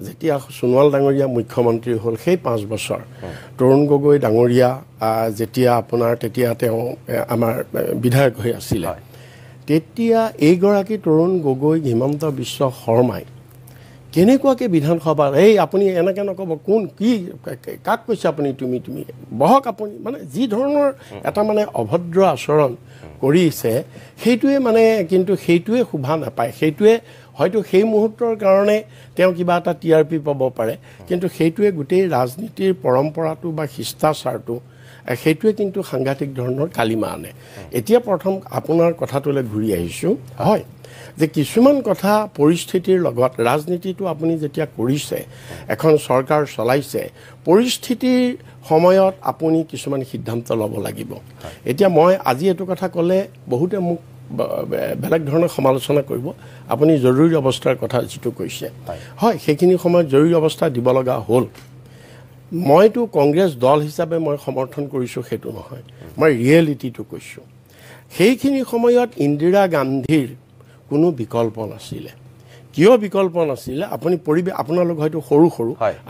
যেতিয়া সোণোৱাল ডাঙৰীয়া মুখ্যমন্ত্ৰী হ'ল, সেই 5 বছৰ তৰুণ গগৈ ডাঙৰীয়া যেতিয়া তেতিয়া তেওঁ আমাৰ বিধায়ক হৈ আছিলে, তেতিয়া এইগৰাকী তৰুণ গগৈ হিমন্ত বিশ্ব শৰ্মাই কেনেকুৱাকৈ বিধানসভাত আপুনি এনেকৈ নক'ব, কোন কি কাক কৈছে আপুনি, তুমি বহক আপুনি, মানে যি ধৰণৰ এটা মানে অভদ্ৰ আচৰণ কৰিছে, সেইটোৱে মানে কিন্তু সেইটোৱে শোভা নাপায়। সেইটোৱে হয়তো সেই মুহূৰ্তৰ কাৰণে তেওঁ কিবা এটা TRP পাব পাৰে, কিন্তু সেইটোৱে গোটেই ৰাজনীতিৰ পৰম্পৰাটো বা শিষ্টাচাৰটো সেইটোৱে কিন্তু সাংঘাতিক ধৰণৰ কালিমা আনে। এতিয়া প্ৰথম আপোনাৰ কথাটোলৈ ঘূৰি আহিছোঁ, হয় যে কিছুমান কথা পৰিস্থিতিৰ লগত ৰাজনীতিটো আপুনি যেতিয়া কৰিছে, এখন চৰকাৰ চলাইছে, পৰিস্থিতিৰ সময়ত আপুনি কিছুমান সিদ্ধান্ত ল'ব লাগিব। এতিয়া মই আজি এইটো কথা ক'লে বহুতে মোক বেলেগ ধৰণৰ সমালোচনা কৰিব, আপুনি জৰুৰী অৱস্থাৰ কথা যিটো কৈছে, হয় সেইখিনি সময়ত জৰুৰী অৱস্থা দিব লগা হ'ল। মইতো কংগ্ৰেছ দল হিচাপে মই সমৰ্থন কৰিছোঁ সেইটো নহয়, মই ৰিয়েলিটিটো কৈছোঁ। সেইখিনি সময়ত ইন্দিৰা গান্ধীৰ কোনো বিকল্প নাছিলে। কিয় বিকল্প নাছিলে, আপুনি আপোনালোক হয়তো সৰু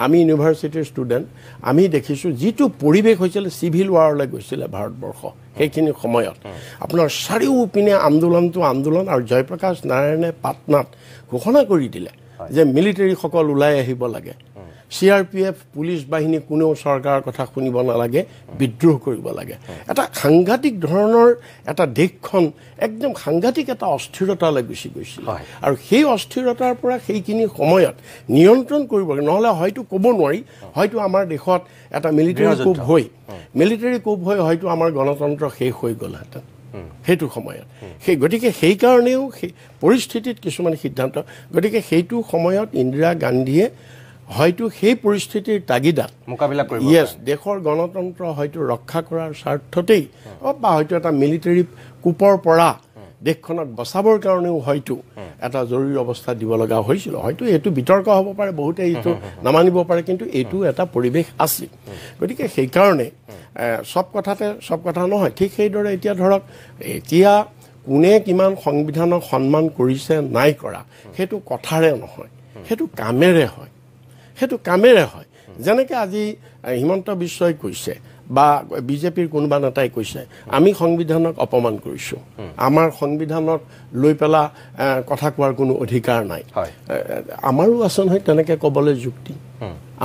আমি ইউনিভাৰ্চিটিৰ ষ্টুডেণ্ট, আমি দেখিছোঁ যিটো পৰিৱেশ হৈছিলে, চিভিল ৱাৰলৈ গৈছিলে ভাৰতবৰ্ষ সেইখিনি সময়ত। আপোনাৰ চাৰিওপিনে আন্দোলন আৰু জয়প্ৰকাশ নাৰায়ণে পাটনাত ঘোষণা কৰি দিলে যে মিলিটাৰীসকল ওলাই আহিব লাগে, CRPF পুলিচ বাহিনী কোনেও চৰকাৰৰ কথা শুনিব নালাগে, বিদ্ৰোহ কৰিব লাগে। এটা সাংঘাতিক ধৰণৰ এটা দেশখন একদম সাংঘাতিক এটা অস্থিৰতালৈ গুচি গৈছিল, আৰু সেই অস্থিৰতাৰ পৰা সেইখিনি সময়ত নিয়ন্ত্ৰণ কৰিব লাগে, নহ'লে হয়তো ক'ব নোৱাৰি, হয়তো আমাৰ দেশত এটা মিলিটাৰী কুপ হৈ হয়তো আমাৰ গণতন্ত্ৰ শেষ হৈ গ'লহেঁতেন সেইটো সময়ত। গতিকে সেইকাৰণেও সেই পৰিস্থিতিত কিছুমান সিদ্ধান্ত, গতিকে সেইটো সময়ত ইন্দিৰা গান্ধীয়ে হয়তো সেই পৰিস্থিতিৰ তাগিদাত মোকাবিলা কৰিব, দেশৰ গণতন্ত্ৰ হয়তো ৰক্ষা কৰাৰ স্বাৰ্থতেই বা হয়তো এটা মিলিটাৰী কুপৰ পৰা দেশখনক বচাবৰ কাৰণেও হয়তো এটা জৰুৰী অৱস্থা দিব লগা হৈছিল। হয়তো এইটো বিতৰ্ক হ'ব পাৰে, বহুতে এইটো নামানিব পাৰে, কিন্তু এইটো এটা পৰিৱেশ আছিল। গতিকে সেইকাৰণে চব কথা নহয়। ঠিক সেইদৰে এতিয়া ধৰক এতিয়া কোনে কিমান সংবিধানক সন্মান কৰিছে নাই কৰা, সেইটো কথাৰে নহয়, সেইটো কামেৰে হয়। যেনেকৈ আজি হিমন্ত বিশ্বই কৈছে বা বিজেপিৰ কোনোবা নেতাই কৈছে আমি সংবিধানক অপমান কৰিছোঁ, আমাৰ সংবিধানক লৈ পেলাই কথা কোৱাৰ কোনো অধিকাৰ নাই। আমাৰো আছে নহয় তেনেকৈ ক'বলৈ যুক্তি,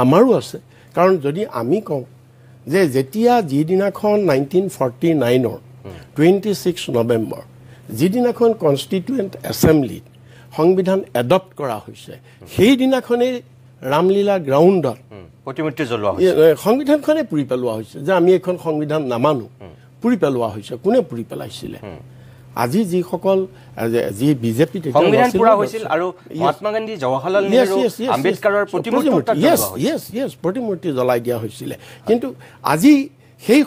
আমাৰো আছে। কাৰণ যদি আমি কওঁ যে যেতিয়া যিদিনাখন 1949ৰ 26 নৱেম্বৰ যিদিনাখন কনষ্টিটিউৱেণ্ট এছেম্বলিত সংবিধান এডপ্ট কৰা হৈছে, সেইদিনাখনেই ৰামলীলা গ্ৰাউণ্ডত প্ৰতিমূৰ্তি জ্বলোৱা সংবিধানখনে পুৰি পেলোৱা হৈছে, যে আমি এখন সংবিধান নামানো, পুৰি পেলোৱা হৈছে। কোনে পুৰি পেলাইছিলে? আজি যিসকল যি বিজেপি প্ৰতিমূৰ্তি জ্বলাই দিয়া হৈছিলে, কিন্তু আজি সেই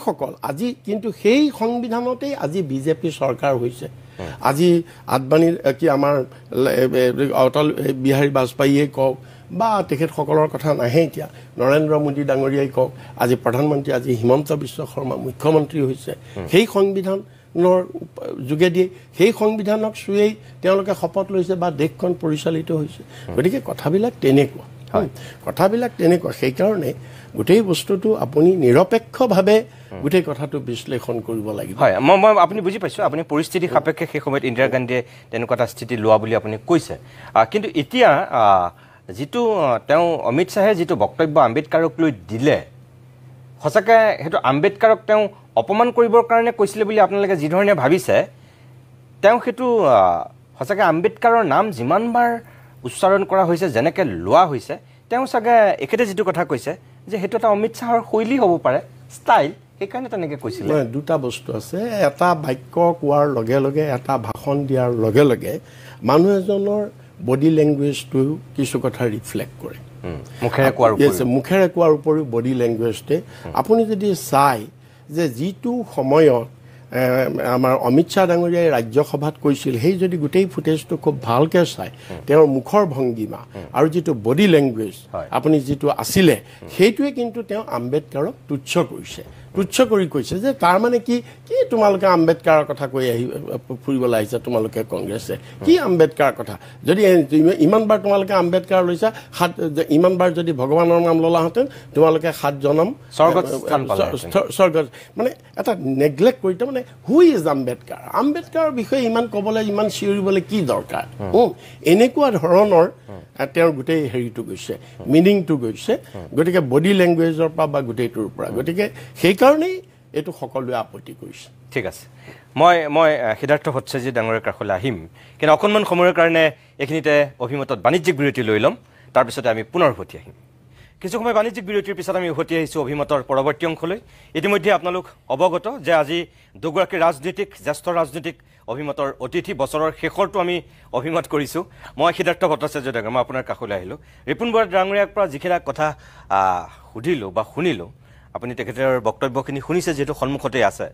সংবিধানতেই আজি বিজেপি চৰকাৰ হৈছে। আজি আদবানীৰ আমাৰ অটল বিহাৰী বাজপেয়ীয়ে কওক বা তেখেতসকলৰ কথা নাহে, এতিয়া নৰেন্দ্ৰ মোদী ডাঙৰীয়াই কওক, আজি প্ৰধানমন্ত্ৰী, আজি হিমন্ত বিশ্ব শৰ্মা মুখ্যমন্ত্ৰী হৈছে, সেই সংবিধানৰ যোগেদি সেই সংবিধানক চুৱেই তেওঁলোকে শপত লৈছে বা দেশখন পৰিচালিত হৈছে। গতিকে কথাবিলাক তেনেকুৱা। সেইকাৰণে গোটেই বস্তুটো আপুনি নিৰপেক্ষভাৱে গোটেই কথাটো বিশ্লেষণ কৰিব লাগিব। হয়, মই আপুনি বুজি পাইছোঁ, আপুনি পৰিস্থিতি সাপেক্ষে সেই সময়ত ইন্দিৰা গান্ধীয়ে তেনেকুৱা এটা স্থিতি লোৱা বুলি আপুনি কৈছে। কিন্তু এতিয়া যিটো তেওঁ অমিত শ্বাহে যিটো বক্তব্য আম্বেদকাৰক লৈ দিলে, সঁচাকৈ সেইটো আম্বেদকাৰক তেওঁ অপমান কৰিবৰ কাৰণে কৈছিলে বুলি আপোনালোকে যিধৰণে ভাবিছে তেওঁ সেইটো সঁচাকৈ আম্বেদকাৰৰ নাম যিমানবাৰ উচ্চাৰণ কৰা হৈছে যেনেকৈ লোৱা হৈছে তেওঁ চাগে এখেতে যিটো কথা কৈছে যে সেইটো এটা অমিত শ্বাহৰ শৈলী হ'ব পাৰে ষ্টাইল সেইকাৰণে তেনেকৈ কৈছিলে দুটা বস্তু আছে এটা বাক্য কোৱাৰ লগে লগে এটা ভাষণ দিয়াৰ লগে লগে মানুহ এজনৰ বডি লেংগুৱেজটো কিছু কথা ৰিফ্লেক্ট কৰে মুখেৰে কোৱাৰ উপৰিও বডি লেংগুৱেজটোৱে আপুনি যদি চাই যে যিটো সময়ত আমাৰ অমিত শ্বাহ ডাঙৰীয়াই ৰাজ্যসভাত কৈছিল সেই যদি গোটেই ফুটেজটো খুব ভালকৈ চায় তেওঁৰ মুখৰ ভংগীমা আৰু যিটো বডি লেংগুৱেজ আপুনি যিটো আছিলে সেইটোৱে কিন্তু তেওঁ আম্বেদকাৰক তুচ্ছ কৰিছে তুচ্ছ কৰি কৈছে যে তাৰ মানে কি তোমালোকে আম্বেদকাৰৰ কথা কৈ আহি ফুৰিবলৈ আহিছা তোমালোকে কংগ্ৰেছে কি আম্বেদকাৰৰ কথা যদি ইমানবাৰ তোমালোকে আম্বেদকাৰ লৈছা ইমানবাৰ যদি ভগৱানৰ নাম ল'লাহেঁতেন তোমালোকে 7 জনম স্বৰ্গত মানে এটা নেগলেক্ট কৰি মানে হু ইজ আম্বেদকাৰৰ বিষয়ে ইমান ক'বলৈ ইমান চিঞৰিবলৈ কি দৰকাৰ এনেকুৱা ধৰণৰ তেওঁৰ গোটেই হেৰিটো গৈছে মিনিংটো গৈছে গতিকে বডি লেংগুৱেজৰ পৰা বা গোটেইটোৰ পৰা গতিকে সেইকাৰণেই এইটো সকলোৱে আপত্তি কৰিছে ঠিক আছে মই সিদ্ধাৰ্থ ভট্টাচাৰ্য ডাঙৰীয়াৰ কাষলৈ আহিম কিন্তু অকণমান সময়ৰ কাৰণে এইখিনিতে অভিমতত বাণিজ্যিক বিৰতি লৈ ল'ম তাৰপিছতে আমি পুনৰ উভতি আহিম কিছু সময় বাণিজ্যিক বিৰতিৰ পিছত আমি উভতি আহিছোঁ অভিমতৰ পৰৱৰ্তী অংশলৈ ইতিমধ্যে আপোনালোক অৱগত যে আজি দুগৰাকী জ্যেষ্ঠ ৰাজনীতিক অভিমতৰ অতিথি বছৰৰ শেষৰটো আমি অভিমত কৰিছোঁ মই সিদ্ধাৰ্থ ভট্টাচাৰ্য ডাঙৰীয়া মই আপোনাৰ কাষলৈ আহিলোঁ ৰিপুণ বৰা ডাঙৰীয়াৰ পৰা যিখিনি কথা সুধিলোঁ বা শুনিলোঁ আপুনি তেখেতৰ বক্তব্যখিনি শুনিছে যিহেতু সন্মুখতেই আছে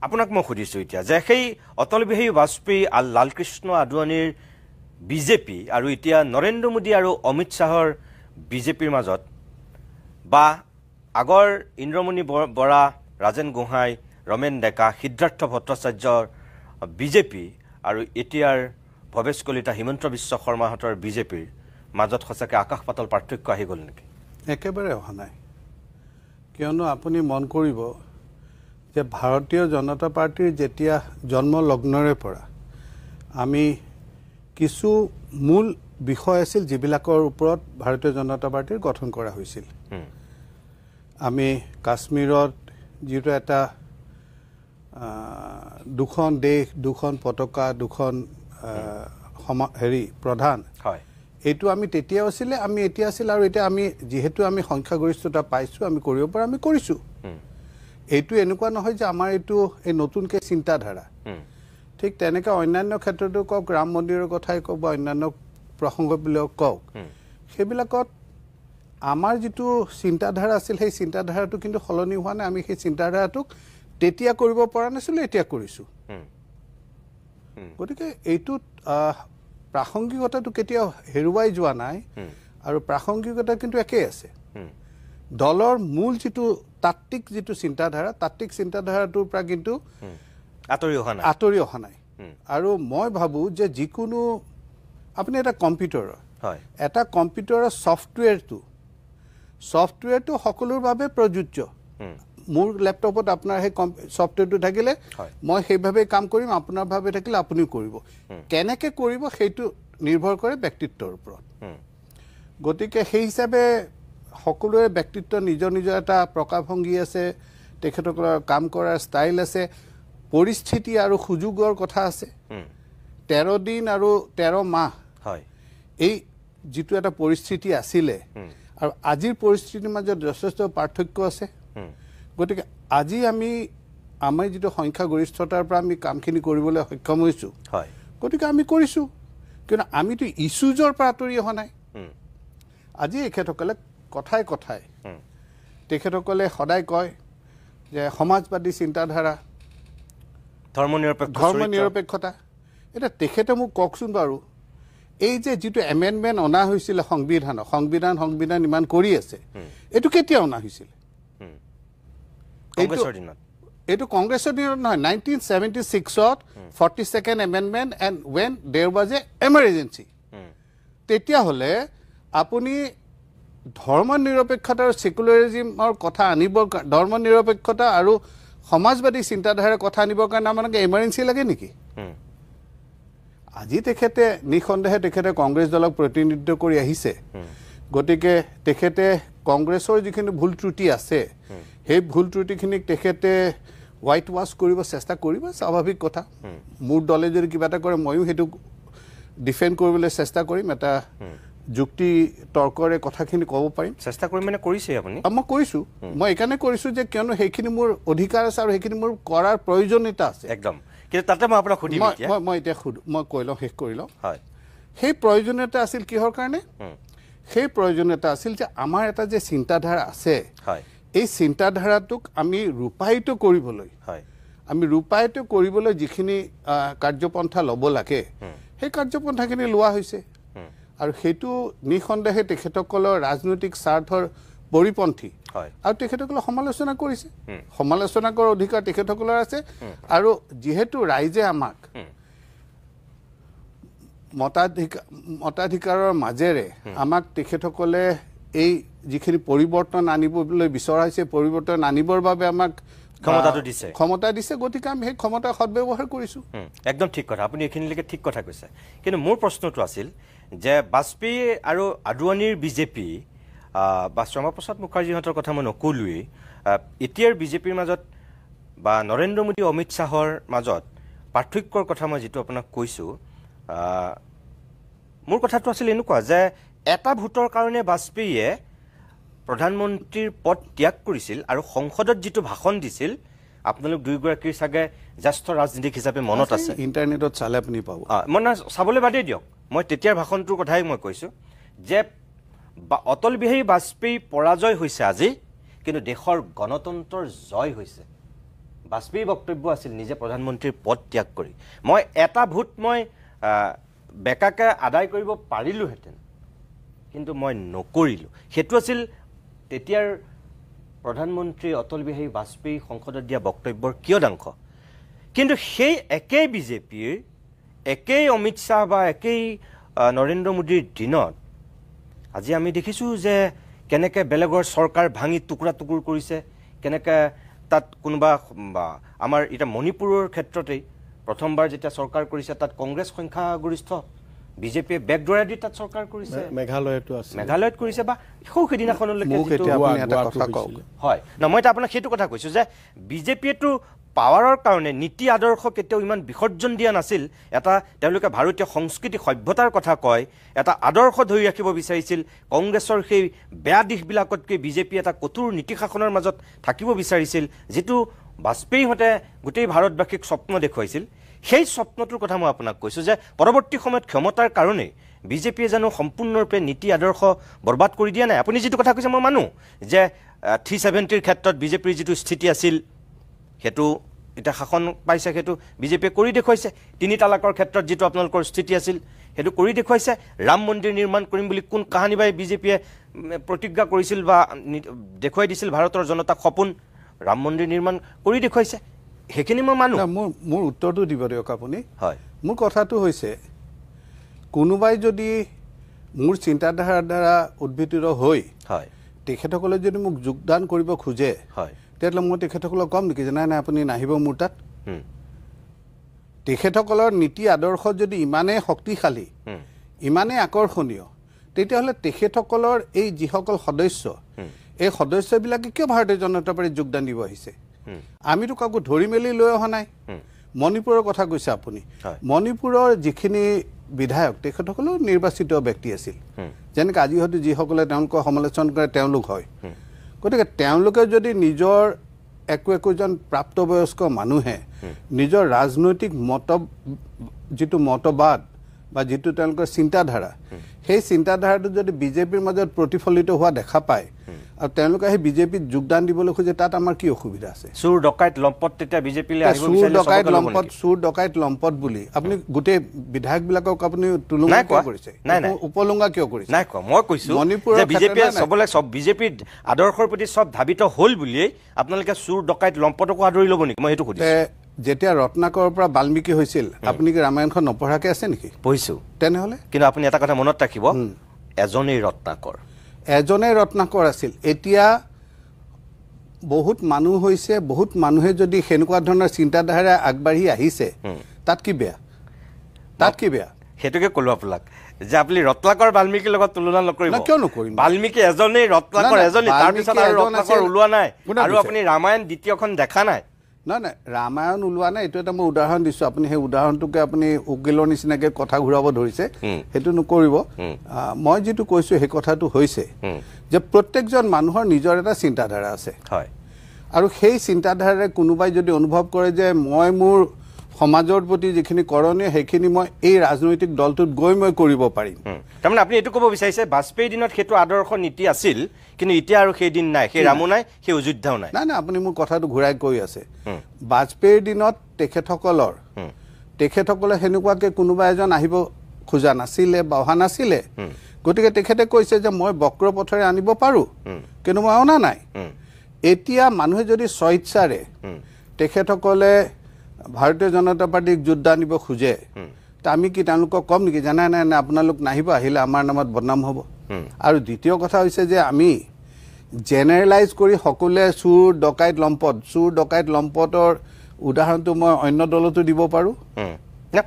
আপোনাক মই সুধিছোঁ এতিয়া যে সেই অটল বিহাৰী বাজপেয়ী লালকৃষ্ণ আদৱানীৰ বিজেপি আৰু এতিয়া নৰেন্দ্ৰ মোদী আৰু অমিত শ্বাহৰ বিজেপিৰ মাজত বা আগৰ ইন্দ্ৰমণি বৰা ৰাজেন গোহাঁই ৰমেন ডেকা সিদ্ধাৰ্থ ভট্টাচাৰ্যৰ বিজেপি আৰু এতিয়াৰ ভৱেশ কলিতা হিমন্ত বিশ্ব শৰ্মাহঁতৰ বিজেপিৰ মাজত সঁচাকৈ আকাশ পাতাল পাৰ্থক্য আহি গ'ল নেকি একেবাৰে অহা নাই কিয়নো আপুনি মন কৰিব যে ভাৰতীয় জনতা পাৰ্টিৰ যেতিয়া জন্ম লগ্নৰে পৰা আমি কিছু মূল বিষয় আছিল যিবিলাকৰ ওপৰত ভাৰতীয় জনতা পাৰ্টিৰ গঠন কৰা হৈছিল আমি কাশ্মীৰত যিটো এটা দুখন দেশ দুখন পতাকা দুখন প্ৰধান হয় এইটো আমি তেতিয়াও আছিলে আমি এতিয়া আছিল আৰু এতিয়া আমি যেহেতু আমি সংখ্যাগৰিষ্ঠতা পাইছোঁ আমি কৰিব পৰা আমি কৰিছোঁ এইটো এনেকুৱা নহয় যে আমাৰ এইটো এই নতুনকৈ চিন্তাধাৰা ঠিক তেনেকৈ অন্যান্য ক্ষেত্ৰতো কওক ৰাম মন্দিৰৰ কথাই কওক বা অন্যান্য প্ৰসংগবিলাক কওক সেইবিলাকত আমাৰ যিটো চিন্তাধাৰা আছিল সেই চিন্তাধাৰাটো কিন্তু সলনি হোৱা নাই আমি সেই চিন্তাধাৰাটোক তেতিয়া কৰিব পৰা নাছিলোঁ এতিয়া কৰিছোঁ গতিকে এইটোত প্ৰাসংগিকতাটো কেতিয়াও হেৰুৱাই যোৱা নাই আৰু প্ৰাসংগিকতা কিন্তু একেই আছে দলৰ মূল যিটো তাত্ত্বিক যিটো চিন্তাধাৰা তাত্ত্বিক চিন্তাধাৰাটোৰ পৰা কিন্তু আঁতৰি অহা নাই আৰু মই ভাবোঁ যে যিকোনো আপুনি এটা কম্পিউটাৰৰ ছফ্টৱেৰটো সকলোৰ বাবে প্ৰযোজ্য মোৰ লেপটপত আপোনাৰ সেই ছফ্টৱেৰটো থাকিলে মই সেইভাৱে কাম কৰিম আপোনাৰ ভাৱে থাকিলে আপুনিও কৰিব কেনেকৈ কৰিব সেইটো নিৰ্ভৰ কৰে ব্যক্তিত্বৰ ওপৰত গতিকে সেই হিচাপে সকলোৰে ব্যক্তিত্ব নিজৰ নিজৰ এটা প্ৰকাশভংগী আছে তেখেতসকলৰ কাম কৰাৰ ষ্টাইল আছে পৰিস্থিতি আৰু সুযোগৰ কথা আছে 13 দিন আৰু 13 মাহ এই যিটো এটা পৰিস্থিতি আছিলে আৰু আজিৰ পৰিস্থিতিৰ মাজত যথেষ্ট পাৰ্থক্য আছে গতিকে আজি আমাৰ যিটো সংখ্যাগৰিষ্ঠতাৰ পৰা আমি কামখিনি কৰিবলৈ সক্ষম হৈছোঁ গতিকে আমি কৰিছোঁ কিন্তু আমিতো ইছ্যুজৰ পৰা আঁতৰি অহা নাই আজি এখেতসকলে কথাই তেখেতসকলে সদায় কয় যে সমাজবাদী চিন্তাধাৰা ধৰ্মনিৰপেক্ষতা এতিয়া তেখেতে মোক কওকচোন বাৰু এই যে যিটো এমেণ্ডমেণ্ট অনা হৈছিলে সংবিধান ইমান কৰি আছে এইটো কেতিয়া অনা হৈছিল এইটো কংগ্ৰেছৰ দিনত নহয় 1976ত 42nd এমেণ্ডমেণ্ট এণ্ড ৱেন দেৰ ৱাজ এ এমাৰ্জেঞ্চি তেতিয়াহ'লে আপুনি ধৰ্ম নিৰপেক্ষতা আৰু ছেকুলাৰিজিমৰ কথা আনিবৰ ধৰ্ম নিৰপেক্ষতা আৰু সমাজবাদী চিন্তাধাৰাৰ কথা আনিবৰ কাৰণে আপোনালোকে এমাৰ্জেঞ্চি লাগে নেকি আজি নিঃসন্দেহে তেখেতে কংগ্ৰেছ দলক প্ৰতিনিধিত্ব কৰি আহিছে গতিকে তেখেতে কংগ্ৰেছৰ যিখিনি ভুল ত্ৰুটি আছে সেই ভুল ত্ৰুটিখিনিক তেখেতে হোৱাইট ৱাছ কৰিব চেষ্টা কৰিব, স্বাভাৱিক কথা। মোৰ দলে যদি কিবা এটা কৰে ময়ো সেইটো ডিফেণ্ড কৰিবলৈ চেষ্টা কৰিম, এটা যুক্তি তৰ্কৰে কথাখিনি ক'ব পাৰিম। চেষ্টা কৰিম মানে কৰিছে আপুনি? মই কৰিছোঁ, মই এইকাৰণে কৰিছোঁ যে কিয়নো সেইখিনি মোৰ অধিকাৰ আছে আৰু সেইখিনি মোৰ কৰাৰ প্ৰয়োজনীয়তা আছে। একদম। কিন্তু তাতে মই আপোনাক সুধিম এতিয়া। মই এতিয়া মই কৈ লওঁ, শেষ কৰি লওঁ। হয়। সেই প্ৰয়োজনীয়তা আছিল কিহৰ কাৰণে? সেই প্ৰয়োজনীয়তা আছিল যে আমাৰ এটা যে চিন্তাধাৰা আছে, এই চিন্তাধাৰাটোক আমি ৰূপায়িত কৰিবলৈ যিখিনি কাৰ্যপন্থা ল'ব লাগে সেই কাৰ্যপন্থাখিনি লোৱা হৈছে। আৰু সেইটো নিঃসন্দেহে তেখেতসকলৰ ৰাজনৈতিক স্বাৰ্থৰ পৰিপন্থী আৰু তেখেতসকলে সমালোচনা কৰিছে। সমালোচনা কৰাৰ অধিকাৰ তেখেতসকলৰ আছে। আৰু যিহেতু ৰাইজে আমাক মতাধিকাৰৰ মাজেৰে আমাক তেখেতসকলে এই যিখিনি পৰিৱৰ্তন আনিবলৈ বিচৰা হৈছে, পৰিৱৰ্তন আনিবৰ বাবে আমাক ক্ষমতা দিছে, গতিকে আমি সেই ক্ষমতা সদব্যৱহাৰ কৰিছোঁ। একদম ঠিক কথা, আপুনি এইখিনিলৈকে ঠিক কথা কৈছে। কিন্তু মোৰ প্ৰশ্নটো আছিল যে বাজপেয়ী আৰু আদৱানীৰ বিজেপি বা শ্যামাপ্ৰসাদ মুখাৰ্জীহঁতৰ কথা মই নকলোৱেই, এতিয়াৰ বিজেপিৰ মাজত বা নৰেন্দ্ৰ মোদী অমিত শ্বাহৰ মাজত পাৰ্থক্যৰ কথা মই যিটো আপোনাক কৈছোঁ, মোৰ কথাটো আছিল এনেকুৱা যে এটা ভোটৰ কাৰণে বাজপেয়ীয়ে প্ৰধানমন্ত্ৰীৰ পদ ত্যাগ কৰিছিল আৰু সংসদত যিটো ভাষণ দিছিল, আপোনালোক দুয়োগৰাকীৰ চাগে জ্যেষ্ঠ ৰাজনীতিক হিচাপে মনত আছে, ইণ্টাৰনেটত চালে আপুনি পাব। মই চাবলৈ বাদেই দিয়ক, মই তেতিয়াৰ ভাষণটোৰ কথাই মই কৈছোঁ যে অটল বিহাৰী বাজপেয়ী পৰাজয় হৈছে আজি, কিন্তু দেশৰ গণতন্ত্ৰৰ জয় হৈছে। বাজপেয়ীৰ বক্তব্য আছিল নিজে প্ৰধানমন্ত্ৰীৰ পদ ত্যাগ কৰি মই এটা ভোট মই বেকাকে আদায় কৰিব পাৰিলোহেঁতেন, কিন্তু মই নকৰিলোঁ। সেইটো আছিল তেতিয়াৰ প্ৰধানমন্ত্ৰী অটল বিহাৰী বাজপেয়ী সংসদত দিয়া বক্তব্যৰ কিয়দাংশ। কিন্তু সেই একেই বিজেপিৰ, একেই অমিত শ্বাহ বা একেই নৰেন্দ্ৰ মোদীৰ দিনত আজি আমি দেখিছোঁ যে কেনেকৈ বেলেগৰ চৰকাৰ ভাঙি টুকুৰা টুকুৰ কৰিছে, কেনেকৈ তাত কোনোবা আমাৰ এতিয়া মণিপুৰৰ ক্ষেত্ৰতেই প্ৰথমবাৰ যেতিয়া চৰকাৰ কৰিছে তাত কংগ্ৰেছ সংখ্যাগৰিষ্ঠ, বিজেপিয়ে বেকডৰা দি তাত চৰকাৰ কৰিছে, মেঘালয়ত কৰিছে বা সেইদিনাখনলৈকে হয় ন। মই এতিয়া আপোনাক সেইটো কথা কৈছোঁ যে বিজেপিয়েতো পাৱাৰৰ কাৰণে নীতি আদৰ্শ কেতিয়াও ইমান বিসৰ্জন দিয়া নাছিল। এটা তেওঁলোকে ভাৰতীয় সংস্কৃতি সভ্যতাৰ কথা কয়, এটা আদৰ্শ ধৰি ৰাখিব বিচাৰিছিল। কংগ্ৰেছৰ সেই বেয়া দিশবিলাকতকৈ বিজেপি এটা কঠোৰ নীতি শাসনৰ মাজত থাকিব বিচাৰিছিল, যিটো বাজপেয়ীহঁতে গোটেই ভাৰতবাসীক স্বপ্ন দেখুৱাইছিল। সেই স্বপ্নটোৰ কথা মই আপোনাক কৈছোঁ যে পৰৱৰ্তী সময়ত ক্ষমতাৰ কাৰণেই বিজেপিয়ে জানো সম্পূৰ্ণৰূপে নীতি আদৰ্শ বৰবাদ কৰি দিয়া নাই? আপুনি যিটো কথা কৈছে মই মানো যে 370ৰ ক্ষেত্ৰত বিজেপিৰ যিটো স্থিতি আছিল সেইটো এতিয়া শাসন পাইছে, সেইটো বিজেপিয়ে কৰি দেখুৱাইছে। 3 তালাকৰ ক্ষেত্ৰত যিটো আপোনালোকৰ স্থিতি আছিল সেইটো কৰি দেখুৱাইছে। ৰাম মন্দিৰ নিৰ্মাণ কৰিম বুলি কোন কাহানিবাই বিজেপিয়ে প্ৰতিজ্ঞা কৰিছিল বা দেখুৱাই দিছিল ভাৰতৰ জনতাক সপোন, ৰাম মন্দিৰ নিৰ্মাণ কৰি দেখুৱাইছে, সেইখিনি মই মানো। মোৰ উত্তৰটো দিব দিয়ক আপুনি। হয়, মোৰ কথাটো হৈছে কোনোবাই যদি মোৰ চিন্তাধাৰাৰ দ্বাৰা উদ্ভিদ হৈ তেখেতসকলে যদি মোক যোগদান কৰিব খোজে, তেতিয়াহ'লে মই তেখেতসকলক ক'ম নেকি যে নাই নাই আপুনি নাহিব মোৰ তাত? তেখেতসকলৰ নীতি আদৰ্শ যদি ইমানেই শক্তিশালী, ইমানেই আকৰ্ষণীয়, তেতিয়াহ'লে তেখেতসকলৰ এই যিসকল সদস্য, এই সদস্যবিলাকে কিয় ভাৰতীয় জনতা পাৰ্টীত যোগদান দিব আহিছে? আমিতো কাকো ধৰি মেলি লৈ অহা নাই। মণিপুৰৰ কথা কৈছে আপুনি, মণিপুৰৰ যিখিনি বিধায়ক তেখেতসকলেও নিৰ্বাচিত ব্যক্তি আছিল, যেনেকৈ আজি হয়তো যিসকলে তেওঁলোকক সমালোচনা কৰে তেওঁলোক হয়। গতিকে তেওঁলোকে যদি নিজৰ একোজন প্ৰাপ্তবয়স্ক মানুহে নিজৰ ৰাজনৈতিক যিটো মতবাদ বা যিটো তেওঁলোকৰ চিন্তাধাৰা, সেই চিন্তাধাৰাটো যদি বিজেপিৰ মাজত প্ৰতিফলিত হোৱা দেখা পায় আৰু তেওঁলোকে সেই বিজেপিত যোগদান দিবলৈ খোজে, তাত আমাৰ কি অসুবিধা আছে? চুৰ ডকাইত লম্পট তেতিয়া বিজেপিলৈ চুৰ ডকাইত লম্পট বুলি আপুনি গোটেই বিধায়কবিলাকক আপুনি তুলনা কিয় কৰিছে? উপলুঙা কিয় কৰিছে? নাই কোৱা, মই কৈছোঁ যে বিজেপিয়ে চবলে চব বিজেপিৰ আদৰ্শৰ প্ৰতি চব ধাবিত হ'ল বুলিয়েই আপোনালোকে চুৰ ডকাইত লম্পটকো আদৰি ল'ব নেকি? মই সেইটো সুধিছোঁ। যেতিয়া ৰত্নাকৰৰ পৰা বাল্মীকি হৈছিল, আপুনি কি ৰামায়ণখন নপঢ়াকৈ আছে নেকি? পঢ়িছোঁ। তেনেহ'লে কিন্তু আপুনি এটা কথা মনত ৰাখিব, এজনেই ৰত্নাকৰ আছিল। এতিয়া বহুত মানুহ হৈছে, বহুত মানুহে যদি সেনেকুৱা ধৰণৰ চিন্তাধাৰা আগবাঢ়ি আহিছে, তাত কি বেয়া? সেইটোকে ক'লো আপোনাক যে আপুনি ৰত্নাকৰ বাল্মীকিৰ লগত তুলনা নকৰিব। কিয় নকৰিম? বাল্মীকি এজনেই, ৰত্নাকৰ এজনেই, তাৰপিছত আৰু ৰত্নাকৰ ওলোৱা নাই, আৰু আপুনি ৰামায়ণ দ্বিতীয়খন দেখা নাই। নাই ৰামায়ণ ওলোৱা নাই, এইটো এটা মই উদাহৰণ দিছোঁ। আপুনি সেই উদাহৰণটোকে আপুনি উকিলৰ নিচিনাকৈ কথা ঘূৰাব ধৰিছে, সেইটো নকৰিব। মই যিটো কৈছোঁ সেই কথাটো হৈছে যে প্ৰত্যেকজন মানুহৰ নিজৰ এটা চিন্তাধাৰা আছে, হয়, আৰু সেই চিন্তাধাৰাৰে কোনোবাই যদি অনুভৱ কৰে যে মই মোৰ সমাজৰ প্ৰতি যিখিনি কৰণীয় সেইখিনি মই এই ৰাজনৈতিক দলটোত গৈ মই কৰিব পাৰিম। তাৰমানে আপুনি এইটো ক'ব বিচাৰিছে বাজপেয়ীৰ দিনত সেইটো আদৰ্শ নীতি আছিল, কিন্তু এতিয়া আৰু সেই দিন নাই, সেই ৰামো নাই, সেই অযোধ্যাও নাই। নাই আপুনি মোৰ কথাটো ঘূৰাই কৈ আছে। বাজপেয়ীৰ দিনত তেখেতসকলে সেনেকুৱাকৈ কোনোবা এজন আহিব খোজা নাছিলে বা অহা নাছিলে, গতিকে তেখেতে কৈছে যে মই বক্ৰ পথৰে আনিব পাৰোঁ, কিন্তু মই অনা নাই। এতিয়া মানুহে যদি স্বেচ্ছাৰে তেখেতসকলে ভাৰতীয় জনতা পাৰ্টিক যোগদান দিব খোজে, তা আমি কি তেওঁলোকক ক'ম নেকি জানা নাই নাই আপোনালোক নাহিব, আহিলে আমাৰ নামত বদনাম হ'ব? আৰু দ্বিতীয় কথা হৈছে যে আমি জেনেৰেলাইজ কৰি সকলোৱে চোৰ ডকাইত লম্পটৰ উদাহৰণটো মই অন্য দলতো দিব পাৰোঁ।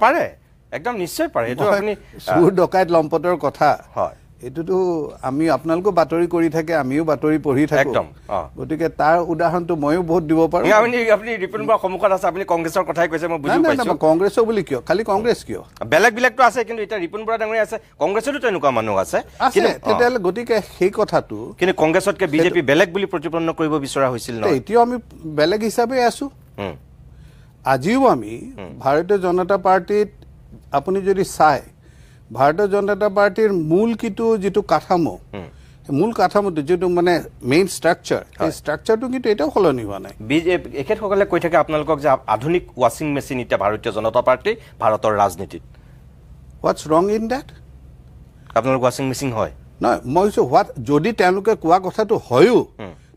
পাৰে, একদম নিশ্চয় পাৰে। এইটো আপুনি চোৰ ডকাইত লম্পটৰ কথা, হয়, এইটোতো আমি আপোনালোকেও বাতৰি কৰি থাকে, আমিও বাতৰি পঢ়ি থাকোঁ, গতিকে তাৰ উদাহৰণটো ময়ো বহুত দিব পাৰোঁ। আপুনি ৰিপুণ বৰাৰ সন্মুখত আছে, আপুনি কংগ্ৰেছৰ কথাই কৈছে, মই বুজি পাইছোঁ। কংগ্ৰেছৰ বুলি কিয়, খালি কংগ্ৰেছ কিয়? বেলেগবিলাকতো আছে, কিন্তু এতিয়া ৰিপুণ বৰা ডাঙৰীয়া আছে, কংগ্ৰেছতো তেনেকুৱা মানুহ আছে। তেতিয়াহ'লে গতিকে সেই কথাটো, কিন্তু কংগ্ৰেছতকৈ বিজেপি বেলেগ বুলি প্ৰতিপন্ন কৰিব বিচৰা হৈছিল ন? এতিয়াও আমি বেলেগ হিচাপে আছোঁ। আজিও আমি ভাৰতীয় জনতা পাৰ্টিত আপুনি যদি চাই, ভাৰতীয় জনতা পাৰ্টিৰ যিটো কাঠামোটো যিটো মানে মেইন ষ্ট্ৰাকচাৰ, সেই ষ্ট্ৰাকচাৰটো কিন্তু এতিয়াও সলনি হোৱা নাই। এখেতসকলে কৈ থাকে আপোনালোকক যে আধুনিক ৱাশ্বিং মেচিন এতিয়া ভাৰতীয় জনতা পাৰ্টি ভাৰতৰ ৰাজনীতিত। হোৱাটছ ৰং ইন ডেট? আপোনালোক ৱাশ্বিং মেচিন হয় নহয়, মই কৈছোঁ যদি তেওঁলোকে কোৱা কথাটো হয়ো,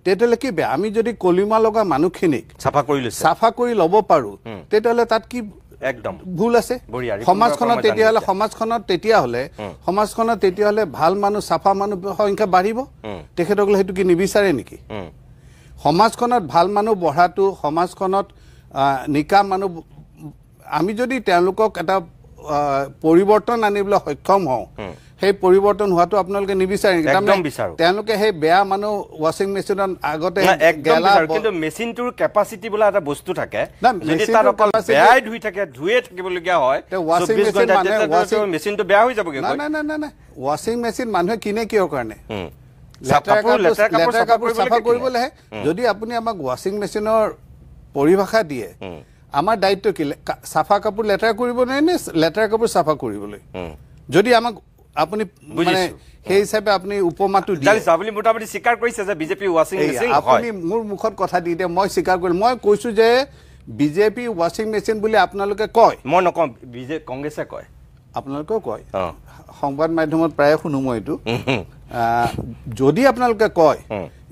তেতিয়াহ'লে কি বেয়া? আমি যদি কলিমা লগা মানুহখিনিক চাফা কৰি ল'ব পাৰোঁ, তেতিয়াহ'লে তাত কি একদম ভুল আছে? সমাজখনত তেতিয়াহ'লে ভাল মানুহ, চাফা মানুহ সংখ্যা বাঢ়িব। তেখেতসকলে সেইটো কি নিবিচাৰে নেকি? সমাজখনত ভাল মানুহ বঢ়াটো, সমাজখনত নিকা মানুহ, আমি যদি তেওঁলোকক এটা পৰিৱৰ্তন আনিবলৈ সক্ষম হওঁ, সেই পৰিৱৰ্তন হোৱাটো আপোনালোকে নিবিচাৰে নেকি? তেওঁলোকে সেই বেয়া মানুহ ৱাশ্বিং মেচিনত আগতে, কিন্তু মেচিনটোৰ কেপাচিটি বোলা এটা বস্তু থাকে, যদি তাত অকল বেয়াই ধুয়ে থাকিবলগীয়া হয়, মেচিনটো বেয়া হৈ যাবগৈ। নাই, ৱাশ্বিং মেচিন মানুহে কিনে কিহৰ কাৰণে? লেতেৰা কাপোৰ চাফা কৰিবলৈহে। যদি আপুনি আমাক ৱাশ্বিং মেচিনৰ পৰিভাষা দিয়ে, আমাৰ দায়িত্ব কি? চাফা কাপোৰ লেতেৰা কৰিব নোৱাৰে নে লেতেৰা কাপোৰ চাফা কৰিবলৈ? যদি আমাক আপুনি মানে সেই হিচাপে আপুনি উপমাটো দিয়ে, আপুনি মোটামুটি স্বীকাৰ কৰিছে যে বিজেপি ৱাশ্বিং মেচিন। আপুনি মোৰ মুখত কথা দি দিয়ে, মই স্বীকাৰ কৰিম। মই কৈছোঁ যে বিজেপি ৱাশ্বিং মেচিন বুলি আপোনালোকে কয়, মই নকওঁ, কংগ্ৰেছে কয়, আপোনালোকেও কয়, সংবাদ মাধ্যমত প্ৰায়ে শুনো মই এইটো। যদি আপোনালোকে কয়,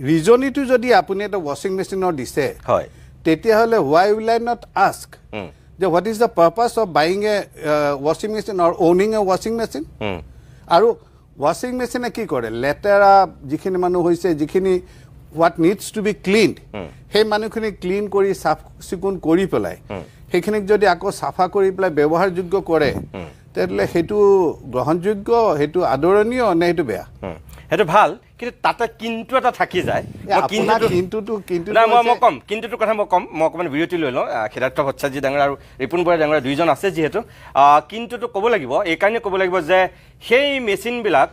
ৰিজনিটো যদি আপুনি এটা ৱাশ্বিং মেচিনৰ দিছে, তেতিয়াহ'লে why will I not ask যে what is the purpose of buying a washing machine or owning a washing machine? আৰু ৱাশ্বিং মেচিনে কি কৰে? লেতেৰা যিখিনি মানুহ হৈছে, যিখিনি what needs to be cleaned, সেই মানুহখিনি ক্লিন কৰি চাফ চিকুণ কৰি পেলাই সেইখিনিক যদি আকৌ চাফা কৰি পেলাই ব্যৱহাৰযোগ্য কৰে, তেতিয়াহ'লে সেইটো গ্ৰহণযোগ্য, সেইটো আদৰণীয় নে সেইটো বেয়া? সেইটো ভাল, কিন্তু তাতে কিন্তু এটা থাকি যায়। মই ক'ম, কিন্তুটোৰ কথা মই অকণমান বিৰতি লৈ লওঁ। সিদ্ধাৰ্থ ভট্টাচাৰ্য ডাঙৰ আৰু ৰিপুণ বৰা ডাঙৰ দুইজন আছে যিহেতু, কিন্তুটো ক'ব লাগিব, এইকাৰণে ক'ব লাগিব যে সেই মেচিনবিলাক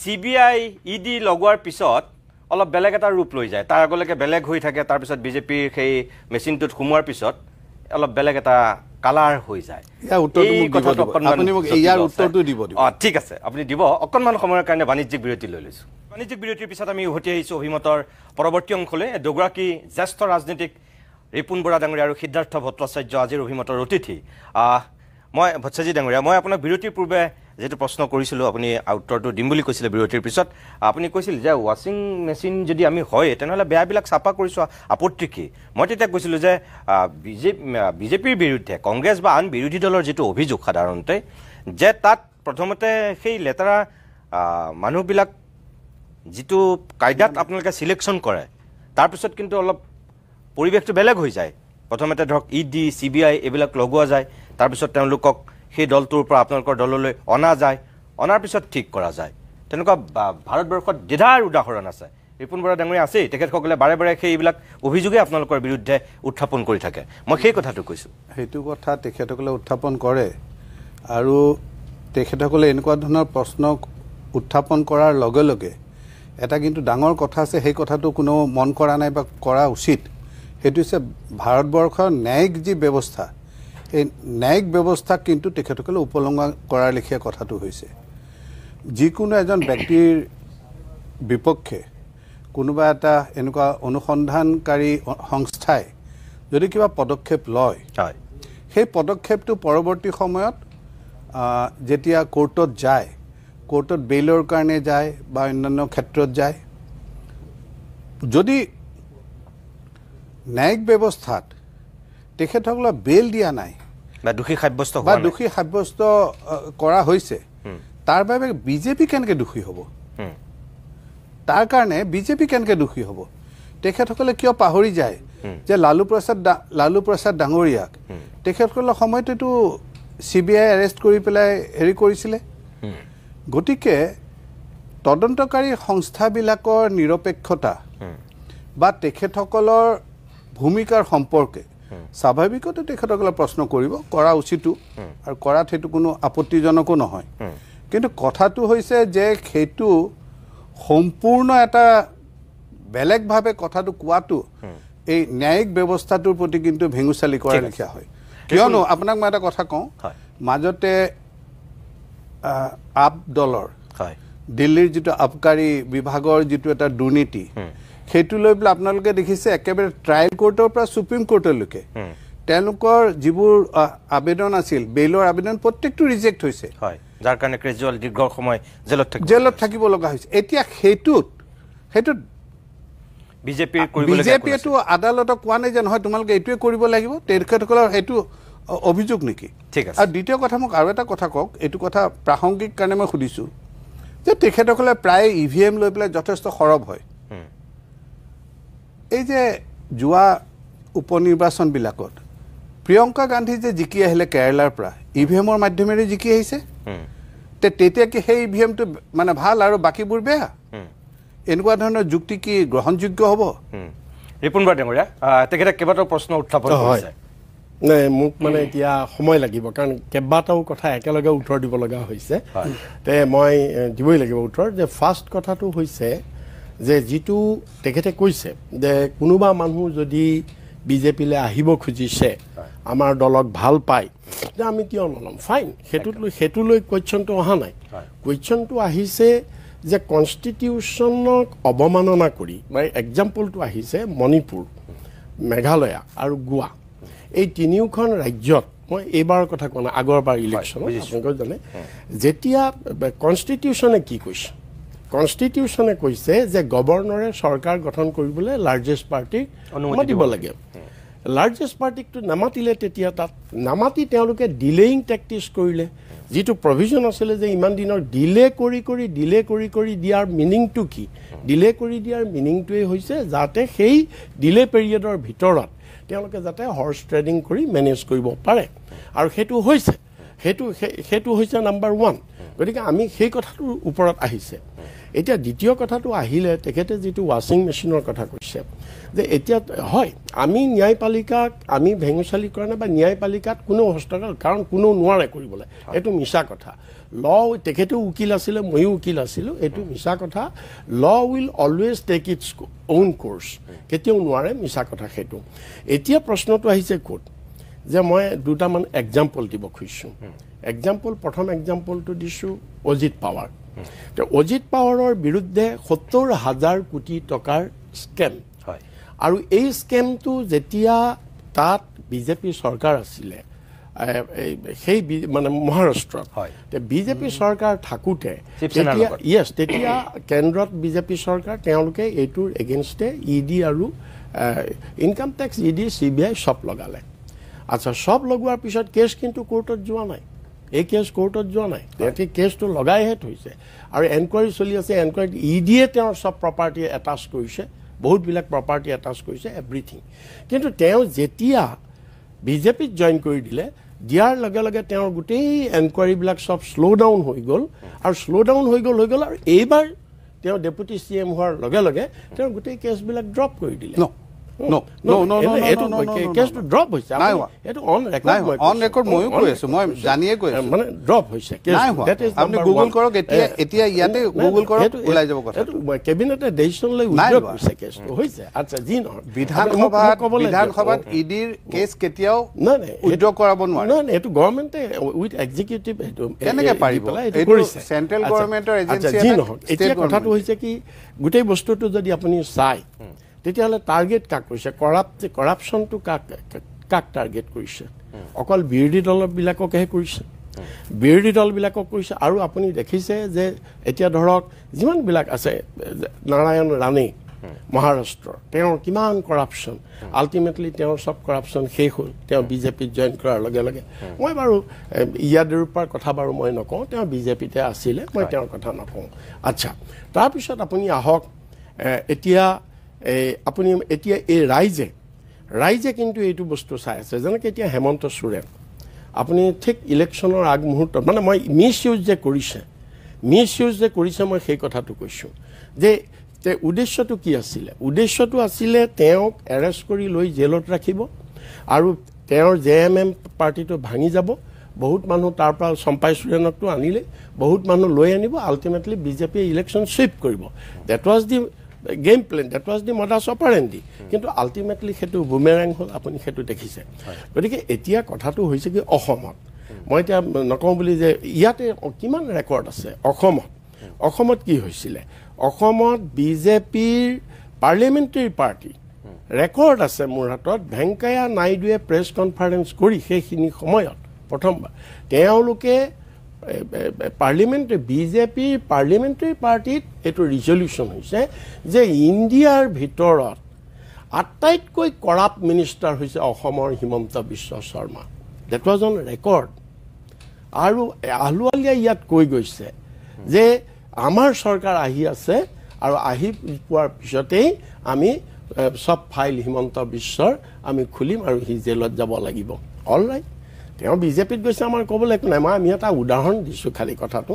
CBI ED লগোৱাৰ পিছত অলপ বেলেগ এটা ৰূপ লৈ যায়। তাৰ আগলৈকে বেলেগ হৈ থাকে, তাৰপিছত বিজেপিৰ সেই মেচিনটোত সোমোৱাৰ পিছত অলপ বেলেগ এটা কালাৰ হৈ যায়। ঠিক আছে, আপুনি দিব। অকণমান সময়ৰ কাৰণে বাণিজ্যিক বিৰতি লৈ লৈছোঁ। বাণিজ্যিক বিৰতিৰ পিছত আমি উভতি আহিছোঁ অভিমতৰ পৰৱৰ্তী অংশলৈ। দুগৰাকী জ্যেষ্ঠ ৰাজনীতিক ৰিপুণ বৰা ডাঙৰীয়া আৰু সিদ্ধাৰ্থ ভট্টাচাৰ্য আজিৰ অভিমতৰ অতিথি। মই ভট্টাচাৰ্য ডাঙৰীয়া, মই আপোনাক বিৰতিৰ পূৰ্বে যিহেতু প্ৰশ্ন কৰিছিলোঁ, আপুনি উত্তৰটো দিম বুলি কৈছিলে বিৰতিৰ পিছত। আপুনি কৈছিল যে ৱাশ্বিং মেচিন যদি আমি হয়, তেনেহ'লে বেয়াবিলাক চাফা কৰি চোৱা আপত্তি কি? মই তেতিয়া কৈছিলোঁ যে বিজেপিৰ বিৰুদ্ধে কংগ্ৰেছ বা আন বিৰোধী দলৰ যিটো অভিযোগ সাধাৰণতে, যে তাত প্ৰথমতে সেই লেতেৰা মানুহবিলাক যিটো কায়দাত আপোনালোকে ছিলেকশ্যন কৰে, তাৰপিছত কিন্তু অলপ পৰিৱেশটো বেলেগ হৈ যায়। প্ৰথমতে ধৰক ED CBI এইবিলাক লগোৱা যায়, তাৰপিছত তেওঁলোকক সেই দলটোৰ পৰা আপোনালোকৰ দললৈ অনা যায়, অনাৰ পিছত ঠিক কৰা যায়। তেনেকুৱা ভাৰতবৰ্ষত দ্বিধাৰ উদাহৰণ আছে। ৰিপুণ বৰা ডাঙৰীয়া আছেই, তেখেতসকলে বাৰে বাৰে সেইবিলাক অভিযোগে আপোনালোকৰ বিৰুদ্ধে উত্থাপন কৰি থাকে। মই সেই কথাটো কৈছোঁ। সেইটো কথা তেখেতসকলে উত্থাপন কৰে, আৰু তেখেতসকলে এনেকুৱা ধৰণৰ প্ৰশ্ন উত্থাপন কৰাৰ লগে লগে এটা কিন্তু ডাঙৰ কথা আছে, সেই কথাটো কোনো মন কৰা নাই বা কৰা উচিত। সেইটো হৈছে ভাৰতবৰ্ষৰ ন্যায়িক যি ব্যৱস্থা, এই ন্যায়িক ব্যৱস্থাক কিন্তু তেখেতসকলে উপলংঘা কৰাৰ লেখীয়া কথাটো হৈছে। যিকোনো এজন ব্যক্তিৰ বিপক্ষে কোনোবা এটা এনেকুৱা অনুসন্ধানকাৰী সংস্থাই যদি কিবা পদক্ষেপ লয়, সেই পদক্ষেপটো পৰৱৰ্তী সময়ত যেতিয়া কোৰ্টত যায়, কোৰ্টত বেইলৰ কাৰণে যায় বা অন্যান্য ক্ষেত্ৰত যায়, যদি ন্যায়িক ব্যৱস্থাত তেখেতসকলক বেইল দিয়া নাই বা দোষী সাব্যস্ত কৰা হৈছে, তাৰ বাবে বিজেপি কেনেকৈ দোষী হ'ব? তাৰ কাৰণে বিজেপি কেনেকৈ দোষী হ'ব? তেখেতসকলে কিয় পাহৰি যায় যে লালু প্ৰসাদ ডাঙৰীয়াক তেখেতসকলৰ সময়তেতো CBI এৰেষ্ট কৰি পেলাই হেৰি কৰিছিলে। গতিকে তদন্তকাৰী সংস্থাবিলাকৰ নিৰপেক্ষতা বা তেখেতসকলৰ ভূমিকাৰ সম্পৰ্কে স্বাভাৱিকতে তেখেতসকলে প্ৰশ্ন কৰিব, কৰা উচিতো, আৰু কৰাত সেইটো কোনো আপত্তিজনকো নহয়। কিন্তু কথাটো হৈছে যে সেইটো সম্পূৰ্ণ এটা বেলেগভাৱে কথাটো কোৱাটো এই ন্যায়িক ব্যৱস্থাটোৰ প্ৰতি কিন্তু ভেঙুচালি কৰাৰ লেখীয়া হয়। কিয়নো আপোনাক মই এটা কথা কওঁ, মাজতে আপ দলৰ দিল্লীৰ যিটো আবকাৰী বিভাগৰ যিটো এটা দুৰ্নীতি, সেইটো লৈ পেলাই আপোনালোকে দেখিছে একেবাৰে ট্ৰায়েল কোৰ্টৰ পৰা সুপ্ৰিম কোৰ্টলৈকে তেওঁলোকৰ যিবোৰ আবেদন আছিল, বেইলৰ আবেদন প্ৰত্যেকটো ৰিজেক্ট হৈছে, যাৰ কাৰণে কেজৰিৱাল দীৰ্ঘ সময় জেলত থাকিব লগা হৈছে। এতিয়া সেইটোত বিজেপিয়েতো আদালতক কোৱা নাই যে নহয় তোমালোকে এইটোৱে কৰিব লাগিব, তেখেতসকলৰ সেইটো অভিযোগ নেকি? আৰু দ্বিতীয় কথা, মোক আৰু এটা কথা কওক, এইটো কথা প্ৰাসংগিক কাৰণে মই সুধিছোঁ যে তেখেতসকলে প্ৰায় EVM লৈ পেলাই যথেষ্ট সৰব হয়। এই যে যোৱা উপনিৰ্বাচনবিলাকত প্ৰিয়ংকা গান্ধী যে জিকি আহিলে কেৰালাৰ পৰা, EVMৰ মাধ্যমেৰে জিকি আহিছে, তেতিয়া কি সেই EVMটো মানে ভাল আৰু বাকীবোৰ বেয়া? এনেকুৱা ধৰণৰ যুক্তি কি গ্ৰহণযোগ্য হ'ব? ৰিপুণ বৰা ডাঙৰীয়া, তেখেতে কেইবাটাও প্ৰশ্ন উত্থাপন কৰিছে। নাই, মোক মানে এতিয়া সময় লাগিব, কাৰণ কেইবাটাও কথা একেলগে উত্তৰ দিব লগা হৈছে। তে মই দিবই লাগিব উত্তৰ। যে ফাৰ্ষ্ট কথাটো হৈছে যে যিটো তেখেতে কৈছে যে কোনোবা মানুহ যদি বিজেপিলৈ আহিব খুজিছে, আমাৰ দলক ভাল পায়, যে আমি কিয় নল'ম, ফাইন, সেইটো লৈ কুৱেশ্যনটো অহা নাই। কুৱেশ্যনটো আহিছে যে কনষ্টিটিউশ্যনক অৱমাননা কৰি, মানে এক্সাম্পলটো আহিছে মণিপুৰ, মেঘালয়া আৰু গোৱা, এই তিনিওখন ৰাজ্যত, মই এইবাৰৰ কথা কোৱা নাই, আগৰবাৰ ইলেকশ্যনত আপোনালোকে জানে, যেতিয়া কনষ্টিটিউশ্যনে কি কৈছে, কনষ্টিটিউশ্যনে কৈছে যে গভৰ্ণৰে চৰকাৰ গঠন কৰিবলৈ লাৰ্জেষ্ট পাৰ্টিক অনুমতি দিব লাগে। লাৰ্জেষ্ট পাৰ্টিকটো নামাতিলে, তেতিয়া তাত নামাতি তেওঁলোকে ডিলেইং টেকটিক্স কৰিলে। যিটো প্ৰভিজন আছিলে যে ইমান দিনৰ ডিলে কৰি দিয়াৰ মিনিংটো কি? ডিলে কৰি দিয়াৰ মিনিংটোৱেই হৈছে যাতে সেই ডিলে পিৰিয়ডৰ ভিতৰত তেওঁলোকে যাতে হৰ্চ ট্ৰেডিং কৰি মেনেজ কৰিব পাৰে, আৰু সেইটো হৈছে নাম্বাৰ 1। গতিকে আমি সেই কথাটোৰ ওপৰত আহিছে। এতিয়া দ্বিতীয় কথাটো আহিলে, তেখেতে যিটো ৱাশ্বিং মেচিনৰ কথা কৈছে, যে এতিয়া হয় আমি ন্যায়পালিকাক আমি ভেঙুচালি কৰা নাই বা ন্যায়পালিকাত কোনো হস্তক্ষেপ, কাৰণ কোনো নোৱাৰে কৰিবলৈ, এইটো মিছা কথা। তেখেতেও উকিল আছিলে, ময়ো উকিল আছিলোঁ, এইটো মিছা কথা। Will always take its own course, কেতিয়াও নোৱাৰে, মিছা কথা সেইটো। এতিয়া প্ৰশ্নটো আহিছে ক'ত, যে মই দুটামান এক্সাম্পল দিব খুজিছোঁ। প্ৰথম এক্সাম্পলটো দিছোঁ অজিত পাৱাৰ। অজিত পাৱাৰৰ বিৰুদ্ধে ৭০,০০০ কোটি টকাৰ স্কেম, আৰু এই স্কেমটো যেতিয়া তাত বিজেপি চৰকাৰ আছিলে, সেই মানে মহাৰাষ্ট্ৰত বিজেপি চৰকাৰ থাকোঁতে, তেতিয়া কেন্দ্ৰত বিজেপি চৰকাৰ, তেওঁলোকে এইটোৰ এগেইনষ্টে ED আৰু ইনকাম টেক্স, ED, CBI চব লগালে। আচ্ছা, চব লগোৱাৰ পিছত কেছ কিন্তু কোৰ্টত যোৱা নাই, এই কেছ কোৰ্টত যোৱা নাই, তেওঁলোকে কেছটো লগাইহে থৈছে, আৰু এনকুৱাৰী চলি আছে। এনকুৱাৰীত EDয়ে তেওঁৰ চব প্ৰপাৰ্টি এটাচ কৰিছে, বহুতবিলাক প্ৰপাৰ্টি এটাচ কৰিছে, এভৰিথিং। কিন্তু তেওঁ যেতিয়া বিজেপিত জইন কৰি দিলে, দিয়াৰ লগে লগে তেওঁৰ গোটেই এনকুৱাৰীবিলাক চব শ্ল' ডাউন হৈ গ'ল আৰু শ্ল' ডাউন হৈ গ'ল আৰু এইবাৰ তেওঁ ডেপুটি CM হোৱাৰ লগে লগে তেওঁৰ গোটেই কেছবিলাক ড্ৰপ কৰি দিলে কেছটো ড্ৰপ হৈছে এইটো অন ৰেকৰ্ড ময়ো কৈ আছো মই জানিয়ে কৈ আছো মানে ড্ৰপ হৈছে আপুনি গুগল কৰক এতিয়া ইয়াতে গুগল কৰক ওলাই যাব কথা কেবিনেটে ডিচিছন লৈ উইথড্ৰ কৰিছে কেছটো হৈছে আচ্ছা যি নহয় বিধানসভাত ইডিৰ কেছ কেতিয়াও উইথড্ৰ কৰাব নোৱাৰে নহয় এইটো গভৰ্ণমেণ্টে উইথ এক্সিকিউটিভ এইটো কেনেকৈ পাৰিব এইটো চেণ্ট্ৰেল গভৰ্ণমেণ্টৰ এজেঞ্চি যি নহয় এতিয়া কথাটো হৈছে কি গোটেই বস্তুটো যদি আপুনি চাই তেতিয়াহ'লে টাৰ্গেট কাক কৰিছে কৰাপশ্যনটো কাক টাৰ্গেট কৰিছে অকল বিৰোধী দলবিলাককহে কৰিছে বিৰোধী দলবিলাকক কৰিছে আৰু আপুনি দেখিছে যে এতিয়া ধৰক যিমানবিলাক আছে নাৰায়ণ ৰাণে মহাৰাষ্ট্ৰৰ তেওঁৰ কিমান কৰাপশ্যন আল্টিমেটলি তেওঁৰ চব কৰাপশ্যন শেষ হ'ল তেওঁ বিজেপিত জইন কৰাৰ লগে লগে মই বাৰু ইয়াদৰুপাৰ কথা বাৰু মই নকওঁ তেওঁ বিজেপিতে আছিলে মই তেওঁৰ কথা নকওঁ আচ্ছা তাৰপিছত আপুনি আহক এতিয়া আপুনি এতিয়া এই ৰাইজে কিন্তু এইটো বস্তু চাই আছে যেনেকৈ এতিয়া হেমন্ত সোৰেন আপুনি ঠিক ইলেকশ্যনৰ আগমুহূৰ্তত মানে মই মিছ ইউজ যে কৰিছে মই সেই কথাটো কৈছোঁ যে উদ্দেশ্যটো কি আছিলে উদ্দেশ্যটো আছিলে তেওঁক এৰেষ্ট কৰি লৈ জেলত ৰাখিব আৰু তেওঁৰ JMM পাৰ্টিটো ভাঙি যাব বহুত মানুহ তাৰ পৰা চম্পাই সোৰেনকটো আনিলে বহুত মানুহ লৈ আনিব আল্টিমেটলি বিজেপিয়ে ইলেকশ্যন চুইপ কৰিব that was the game plan that was the modus operandi কিন্তু আল্টিমেটলি সেইটো বুমেৰাং হ'ল আপুনি সেইটো দেখিছে গতিকে এতিয়া কথাটো হৈছে কি অসমত মই এতিয়া নকওঁ বুলি যে ইয়াতে কিমান ৰেকৰ্ড আছে অসমত কি হৈছিলে অসমত বিজেপিৰ পাৰ্লিয়ামেণ্টাৰী পাৰ্টি ৰেকৰ্ড আছে মোৰ হাতত ভেংকায়া নাইডুৱে প্ৰেছ কনফাৰেন্স কৰি সেইখিনি সময়ত প্ৰথমবাৰ তেওঁলোকে বিজেপিৰ পাৰ্লিয়ামেণ্টাৰী পাৰ্টিত এইটো ৰিজলিউশ্যন হৈছে যে ইণ্ডিয়াৰ ভিতৰত আটাইতকৈ কৰাপ্ট মিনিষ্টাৰ হৈছে অসমৰ Himanta Biswa Sarma that was on record আৰু আহলুৱালিয়াই ইয়াত কৈ গৈছে যে আমাৰ চৰকাৰ আহি আছে আৰু আহি পোৱাৰ পিছতেই আমি সব ফাইল হিমন্ত বিশ্বৰ আমি খুলিম আৰু হি জেলত যাব লাগিব অলৰাইট তেওঁ বিজেপিত গৈছে আমাৰ ক'বলৈ একো নাই মই আমি এটা উদাহৰণ দিছোঁ খালী কথাটো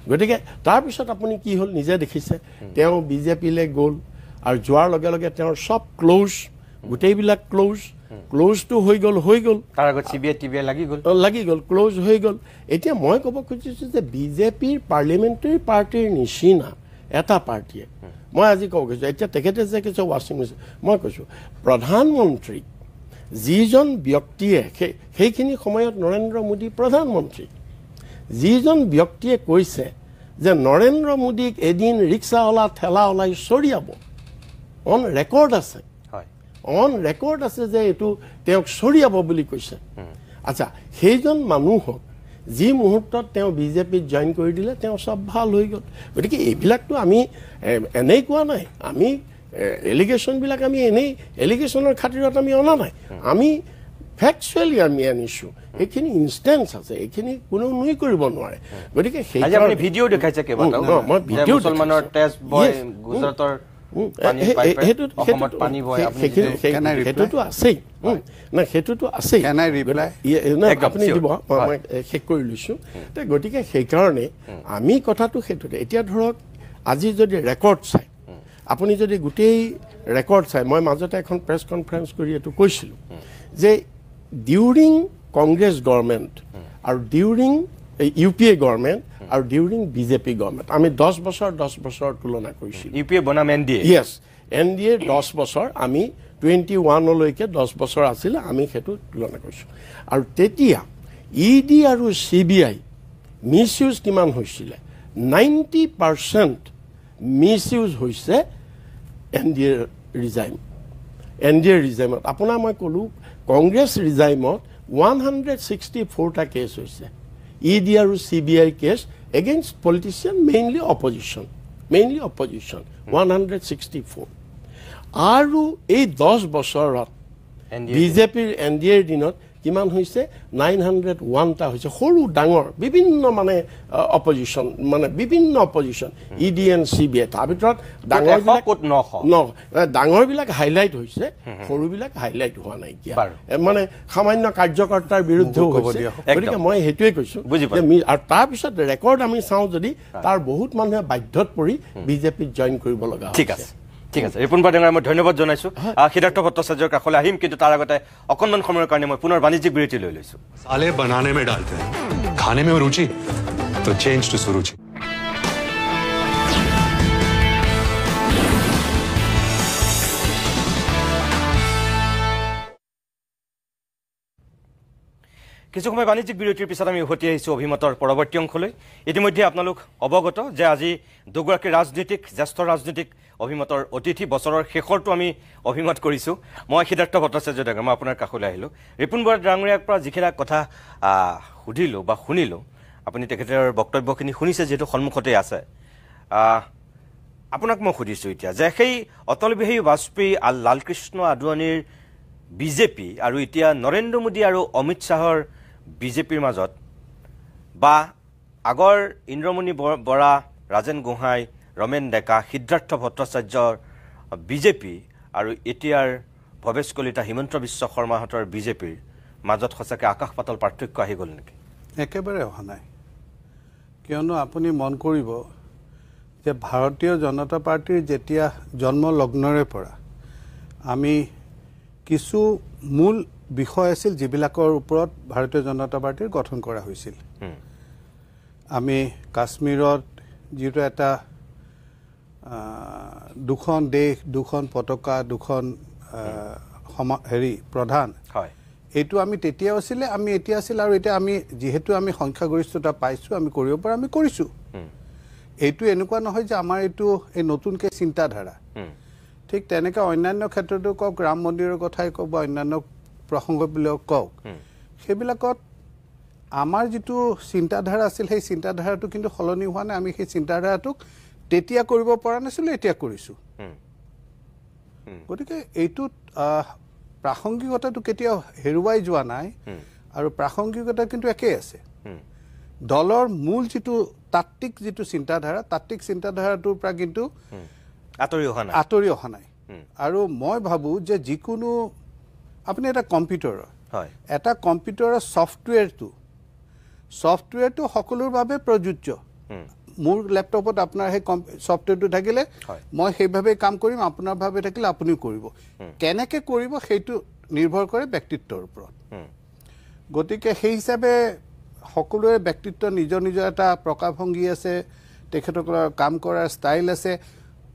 গতিকে তাৰপিছত আপুনি কি হ'ল নিজে দেখিছে তেওঁ বিজেপিলৈ গ'ল আৰু যোৱাৰ লগে লগে তেওঁৰ চব গোটেইবিলাক ক্ল'জটো হৈ গ'ল তাৰ আগত CBI লাগি গ'ল ক্ল'জ হৈ গ'ল এতিয়া মই ক'ব খুজিছোঁ যে বিজেপিৰ পাৰ্লিয়ামেণ্টাৰী পাৰ্টিৰ নিচিনা এটা পাৰ্টিয়ে মই আজি ক'ব খুজিছোঁ এতিয়া তেখেতে যে কৈছে ৱাশ্বিং মেচিন মই কৈছোঁ প্ৰধানমন্ত্ৰী যিজন ব্যক্তিয়ে সেইখিনি সময়ত নৰেন্দ্ৰ মোদী প্ৰধানমন্ত্ৰী যিজন ব্যক্তিয়ে কৈছে যে নৰেন্দ্ৰ মোদীক এদিন ৰিক্সাৱালা ঠেলাৱালাই চৰিয়াব অন ৰেকৰ্ড আছে যে এইটো তেওঁক চৰিয়াব বুলি কৈছে আচ্ছা সেইজন মানুহক যি মুহূৰ্তত তেওঁ বিজেপিত জইন কৰি দিলে তেওঁ চব ভাল হৈ গ'ল গতিকে এইবিলাকতো আমি এনেই কোৱা নাই আমি এলিগেশ্যনবিলাক আমি এনেই এলিগেশ্যনৰ খাতিৰত আমি অনা নাই আমি ফেকচুৱেলি আমি আনিছোঁ এইখিনি ইনষ্টেঞ্চ আছে এইখিনি কোনেও নুই কৰিব নোৱাৰে গতিকে সেইকাৰণে ভিডিঅ' দেখাইছে কেইবাটাও মই ভিডিঅ' মুছলমানৰ টেষ্ট বয় গুজৰাটৰ সেইটোতো আছেই আপুনি দিব মই শেষ কৰি লৈছোঁ গতিকে সেইকাৰণে আমি কথাটো সেইটোতে এতিয়া ধৰক আজি যদি ৰেকৰ্ড চাই আপুনি যদি গোটেই ৰেকৰ্ড চাই মই মাজতে এখন প্ৰেছ কনফাৰেন্স কৰি এইটো কৈছিলোঁ যে ডিউৰিং কংগ্ৰেছ গভৰ্ণমেণ্ট আৰু ডিউৰিং UPA গভৰ্ণমেণ্ট আৰু ডিউৰিং বিজেপি গভৰ্ণমেণ্ট আমি 10 বছৰ তুলনা কৰিছিলোঁ UPA বনাম NDA ইয়েছ NDA 10 বছৰ আমি 21লৈকে 10 বছৰ আছিলে আমি সেইটো তুলনা কৰিছোঁ আৰু তেতিয়া ED আৰু CBI মিছ ইউজ কিমান হৈছিলে 90% মিছ ইউজ হৈছে NDA ৰিজাইমত আপোনাৰ মই ক'লোঁ কংগ্ৰেছ ৰিজাইমত 164টা কেছ হৈছে ED আৰু CBI case against politician mainly opposition 164 আৰু এই 10 বছৰত বিজেপিৰ NDAৰ দিনত কিমান হৈছে 901টা হৈছে সৰু ডাঙৰ বিভিন্ন মানে অপজিশ্যন মানে বিভিন্ন অপজিশ্যন EDN CBI তাৰ ভিতৰত ডাঙৰবিলাক হাইলাইট হৈছে সৰুবিলাক হাইলাইট হোৱা নাই এতিয়া মানে সামান্য কাৰ্যকৰ্তাৰ বিৰুদ্ধেও হৈছে গতিকে মই সেইটোৱে কৈছোঁ আৰু তাৰপিছত ৰেকৰ্ড আমি চাওঁ যদি তাৰ বহুত মানুহে বাধ্যত পৰি বিজেপিত জইন কৰিব লগা ঠিক আছে ঠিক আছে ৰিপুণ বৰডেঙাৰ মই ধন্যবাদ জনাইছোঁ সিদ্ধাৰ্থ ভট্টাচাৰ্যৰ কাষলৈ আহিম কিন্তু তাৰ আগতে অকণমান সময়ৰ কাৰণে মই পুনৰ বাণিজ্যিক বিৰতি লৈ লৈছোঁ साले बनाने में डालते हैं खाने में रुचि तो चेंज टू सुरुचि কিছু সময় বাণিজ্যিক বিৰতিৰ পিছত আমি উভতি আহিছোঁ অভিমতৰ পৰৱৰ্তী অংশলৈ ইতিমধ্যে আপোনালোক অৱগত যে আজি দুগৰাকী জ্যেষ্ঠ ৰাজনীতিক অভিমতৰ অতিথি বছৰৰ শেষৰটো আমি অভিমত কৰিছোঁ মই সিদ্ধাৰ্থ ভট্টাচাৰ্য ডাঙৰীয়া মই আপোনাৰ কাষলৈ আহিলোঁ ৰিপুণ বৰা ডাঙৰীয়াৰ পৰা যিখিনি কথা সুধিলোঁ বা শুনিলোঁ আপুনি তেখেতৰ বক্তব্যখিনি শুনিছে যিহেতু সন্মুখতে আছে আপোনাক মই সুধিছোঁ এতিয়া যে সেই অটল বিহাৰী বাজপেয়ী লালকৃষ্ণ আদৱানীৰ বিজেপি আৰু এতিয়া নৰেন্দ্ৰ মোদী আৰু অমিত শ্বাহৰ বিজেপিৰ মাজত বা আগৰ ইন্দ্ৰমণি বৰা ৰাজেন গোহাঁই ৰমেন ডেকা সিদ্ধাৰ্থ ভট্টাচাৰ্যৰ বিজেপি আৰু এতিয়াৰ ভৱেশ কলিতা হিমন্ত বিশ্ব শৰ্মাহঁতৰ বিজেপিৰ মাজত সঁচাকৈ আকাশ পাতাল পাৰ্থক্য আহি গ'ল নেকি একেবাৰে অহা নাই কিয়নো আপুনি মন কৰিব যে ভাৰতীয় জনতা পাৰ্টিৰ যেতিয়া জন্মলগ্নৰে পৰা আমি কিছু মূল বিষয় আছিল যিবিলাকৰ ওপৰত ভাৰতীয় জনতা পাৰ্টিৰ গঠন কৰা হৈছিল আমি কাশ্মীৰত যিটো এটা দুখন দেশ দুখন পতাকা দুখন প্ৰধান হয় এইটো আমি তেতিয়াও আছিলে আমি এতিয়া আছিল আৰু এতিয়া আমি যিহেতু আমি সংখ্যাগৰিষ্ঠতা পাইছোঁ আমি কৰিব পৰা আমি কৰিছোঁ এইটো এনেকুৱা নহয় যে আমাৰ এইটো এই নতুনকৈ চিন্তাধাৰা ঠিক তেনেকৈ অন্যান্য ক্ষেত্ৰতো কওক ৰাম মন্দিৰৰ কথাই কওক বা অন্যান্য প্ৰসংগবিলাক কওক সেইবিলাকত আমাৰ যিটো চিন্তাধাৰা আছিল সেই চিন্তাধাৰাটো কিন্তু সলনি হোৱা নাই আমি সেই চিন্তাধাৰাটোক তেতিয়া কৰিব পৰা নাছিলোঁ এতিয়া কৰিছোঁ গতিকে এইটোত প্ৰাসংগিকতাটো কেতিয়াও হেৰুৱাই যোৱা নাই আৰু প্ৰাসংগিকতা কিন্তু একেই আছে দলৰ মূল যিটো তাত্ত্বিক যিটো চিন্তাধাৰা তাত্ত্বিক চিন্তাধাৰাটোৰ পৰা কিন্তু আঁতৰি অহা নাই আৰু মই ভাবোঁ যে যিকোনো আপুনি এটা কম্পিউটাৰৰ ছফ্টৱেৰটো সকলোৰ বাবে প্ৰযোজ্য মোৰ লেপটপত আপোনাৰ সেই ছফ্টৱেৰটো থাকিলে মই সেইভাৱেই কাম কৰিম আপোনাৰ ভাৱে থাকিলে আপুনিও কৰিব কেনেকৈ কৰিব সেইটো নিৰ্ভৰ কৰে ব্যক্তিত্বৰ ওপৰত গতিকে সেই হিচাপে সকলোৰে ব্যক্তিত্ব নিজৰ নিজৰ এটা প্ৰকাশভংগী আছে তেখেতসকলৰ কাম কৰাৰ ষ্টাইল আছে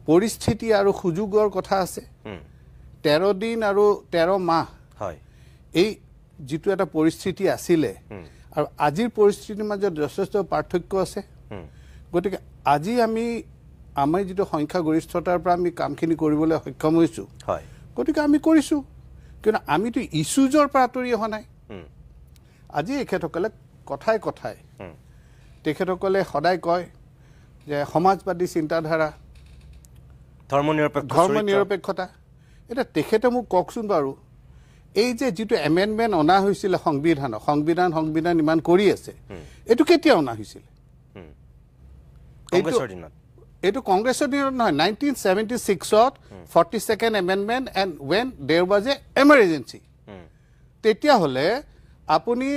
পৰিস্থিতি আৰু সুযোগৰ কথা আছে 13 দিন আৰু 13 মাহ এই যিটো এটা পৰিস্থিতি আছিলে আৰু আজিৰ পৰিস্থিতিৰ মাজত যথেষ্ট পাৰ্থক্য আছে গতিকে আজি আমাৰ যিটো সংখ্যাগৰিষ্ঠতাৰ পৰা আমি কামখিনি কৰিবলৈ সক্ষম হৈছোঁ গতিকে আমি কৰিছোঁ কিন্তু আমিতো ইছ্যুজৰ পৰা আঁতৰি অহা নাই আজি এখেতসকলে কথাই তেখেতসকলে সদায় কয় যে সমাজবাদী চিন্তাধাৰা ধৰ্মনিৰপেক্ষতা এতিয়া তেখেতে মোক কওকচোন বাৰু এই যে যিটো এমেণ্ডমেণ্ট অনা হৈছিলে সংবিধান ইমান কৰি আছে এইটো কেতিয়া অনা হৈছিলে এইটো কংগ্ৰেছৰ দিনত নহয় 1976ত 42nd এমেণ্ডমেণ্ট এণ্ড ৱেন দেৰ ৱাজ এ এমাৰ্জেঞ্চি তেতিয়াহ'লে আপুনি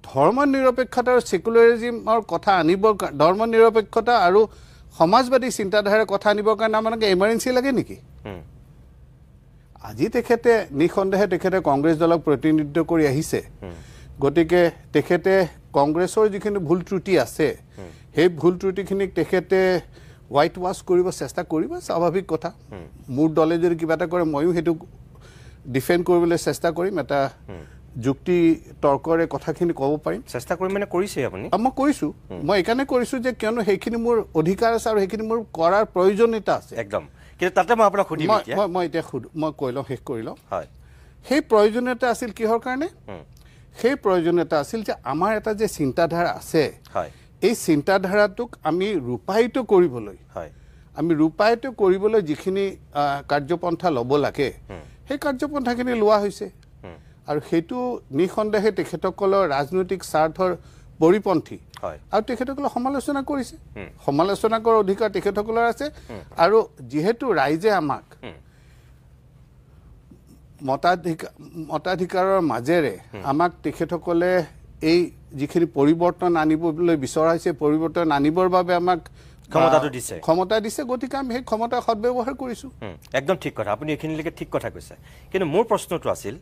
ধৰ্মনিৰপেক্ষতা আৰু ছেকুলাৰিজিমৰ কথা আনিবৰ ধৰ্মনিৰপেক্ষতা আৰু সমাজবাদী চিন্তাধাৰাৰ কথা আনিবৰ কাৰণে আপোনালোকে এমাৰ্জেঞ্চি লাগে নেকি আজি তেখেতে নিঃসন্দেহে তেখেতে কংগ্ৰেছ দলক প্ৰতিনিধিত্ব কৰি আহিছে গতিকে তেখেতে কংগ্ৰেছৰ যিখিনি ভুল ত্ৰুটি আছে সেই ভুল ত্ৰুটিখিনিক তেখেতে হোৱাইট ৱাছ কৰিব চেষ্টা কৰিব স্বাভাৱিক কথা মোৰ দলে যদি কিবা এটা কৰে ময়ো সেইটো ডিফেণ্ড কৰিবলৈ চেষ্টা কৰিম এটা যুক্তি তৰ্কৰে কথাখিনি ক'ব পাৰিম চেষ্টা কৰিম মানে কৰিছে আপুনি মই কৰিছোঁ মই এইকাৰণে কৰিছোঁ যে কিয়নো সেইখিনি মোৰ অধিকাৰ আছে আৰু সেইখিনি মোৰ কৰাৰ প্ৰয়োজনীয়তা আছে একদম কিন্তু তাতে মই আপোনাক সুধিম মই এতিয়া মই কৈ লওঁ শেষ কৰি লওঁ সেই প্ৰয়োজনীয়তা আছিল কিহৰ কাৰণে সেই প্ৰয়োজনীয়তা আছিল যে আমাৰ এটা যে চিন্তাধাৰা আছে এই চিন্তাধাৰাটোক আমি ৰূপায়িত কৰিবলৈ যিখিনি কাৰ্যপন্থা ল'ব লাগে সেই কাৰ্যপন্থাখিনি লোৱা হৈছে আৰু সেইটো নিঃসন্দেহে তেখেতসকলৰ ৰাজনৈতিক স্বাৰ্থৰ পৰিপন্থী আৰু তেখেতসকলে সমালোচনা কৰিছে সমালোচনা কৰাৰ অধিকাৰ তেখেতসকলৰ আছে আৰু যিহেতু ৰাইজে আমাক মতাধিকাৰৰ মাজেৰে আমাক তেখেতসকলে এই যিখিনি পৰিৱৰ্তন আনিবলৈ বিচৰা হৈছে পৰিৱৰ্তন আনিবৰ বাবে আমাক ক্ষমতা দিছে গতিকে আমি সেই ক্ষমতা সদ্ব্যৱহাৰ কৰিছোঁ একদম ঠিক কথা আপুনি এইখিনিলৈকে ঠিক কথা কৈছে কিন্তু মোৰ প্ৰশ্নটো আছিল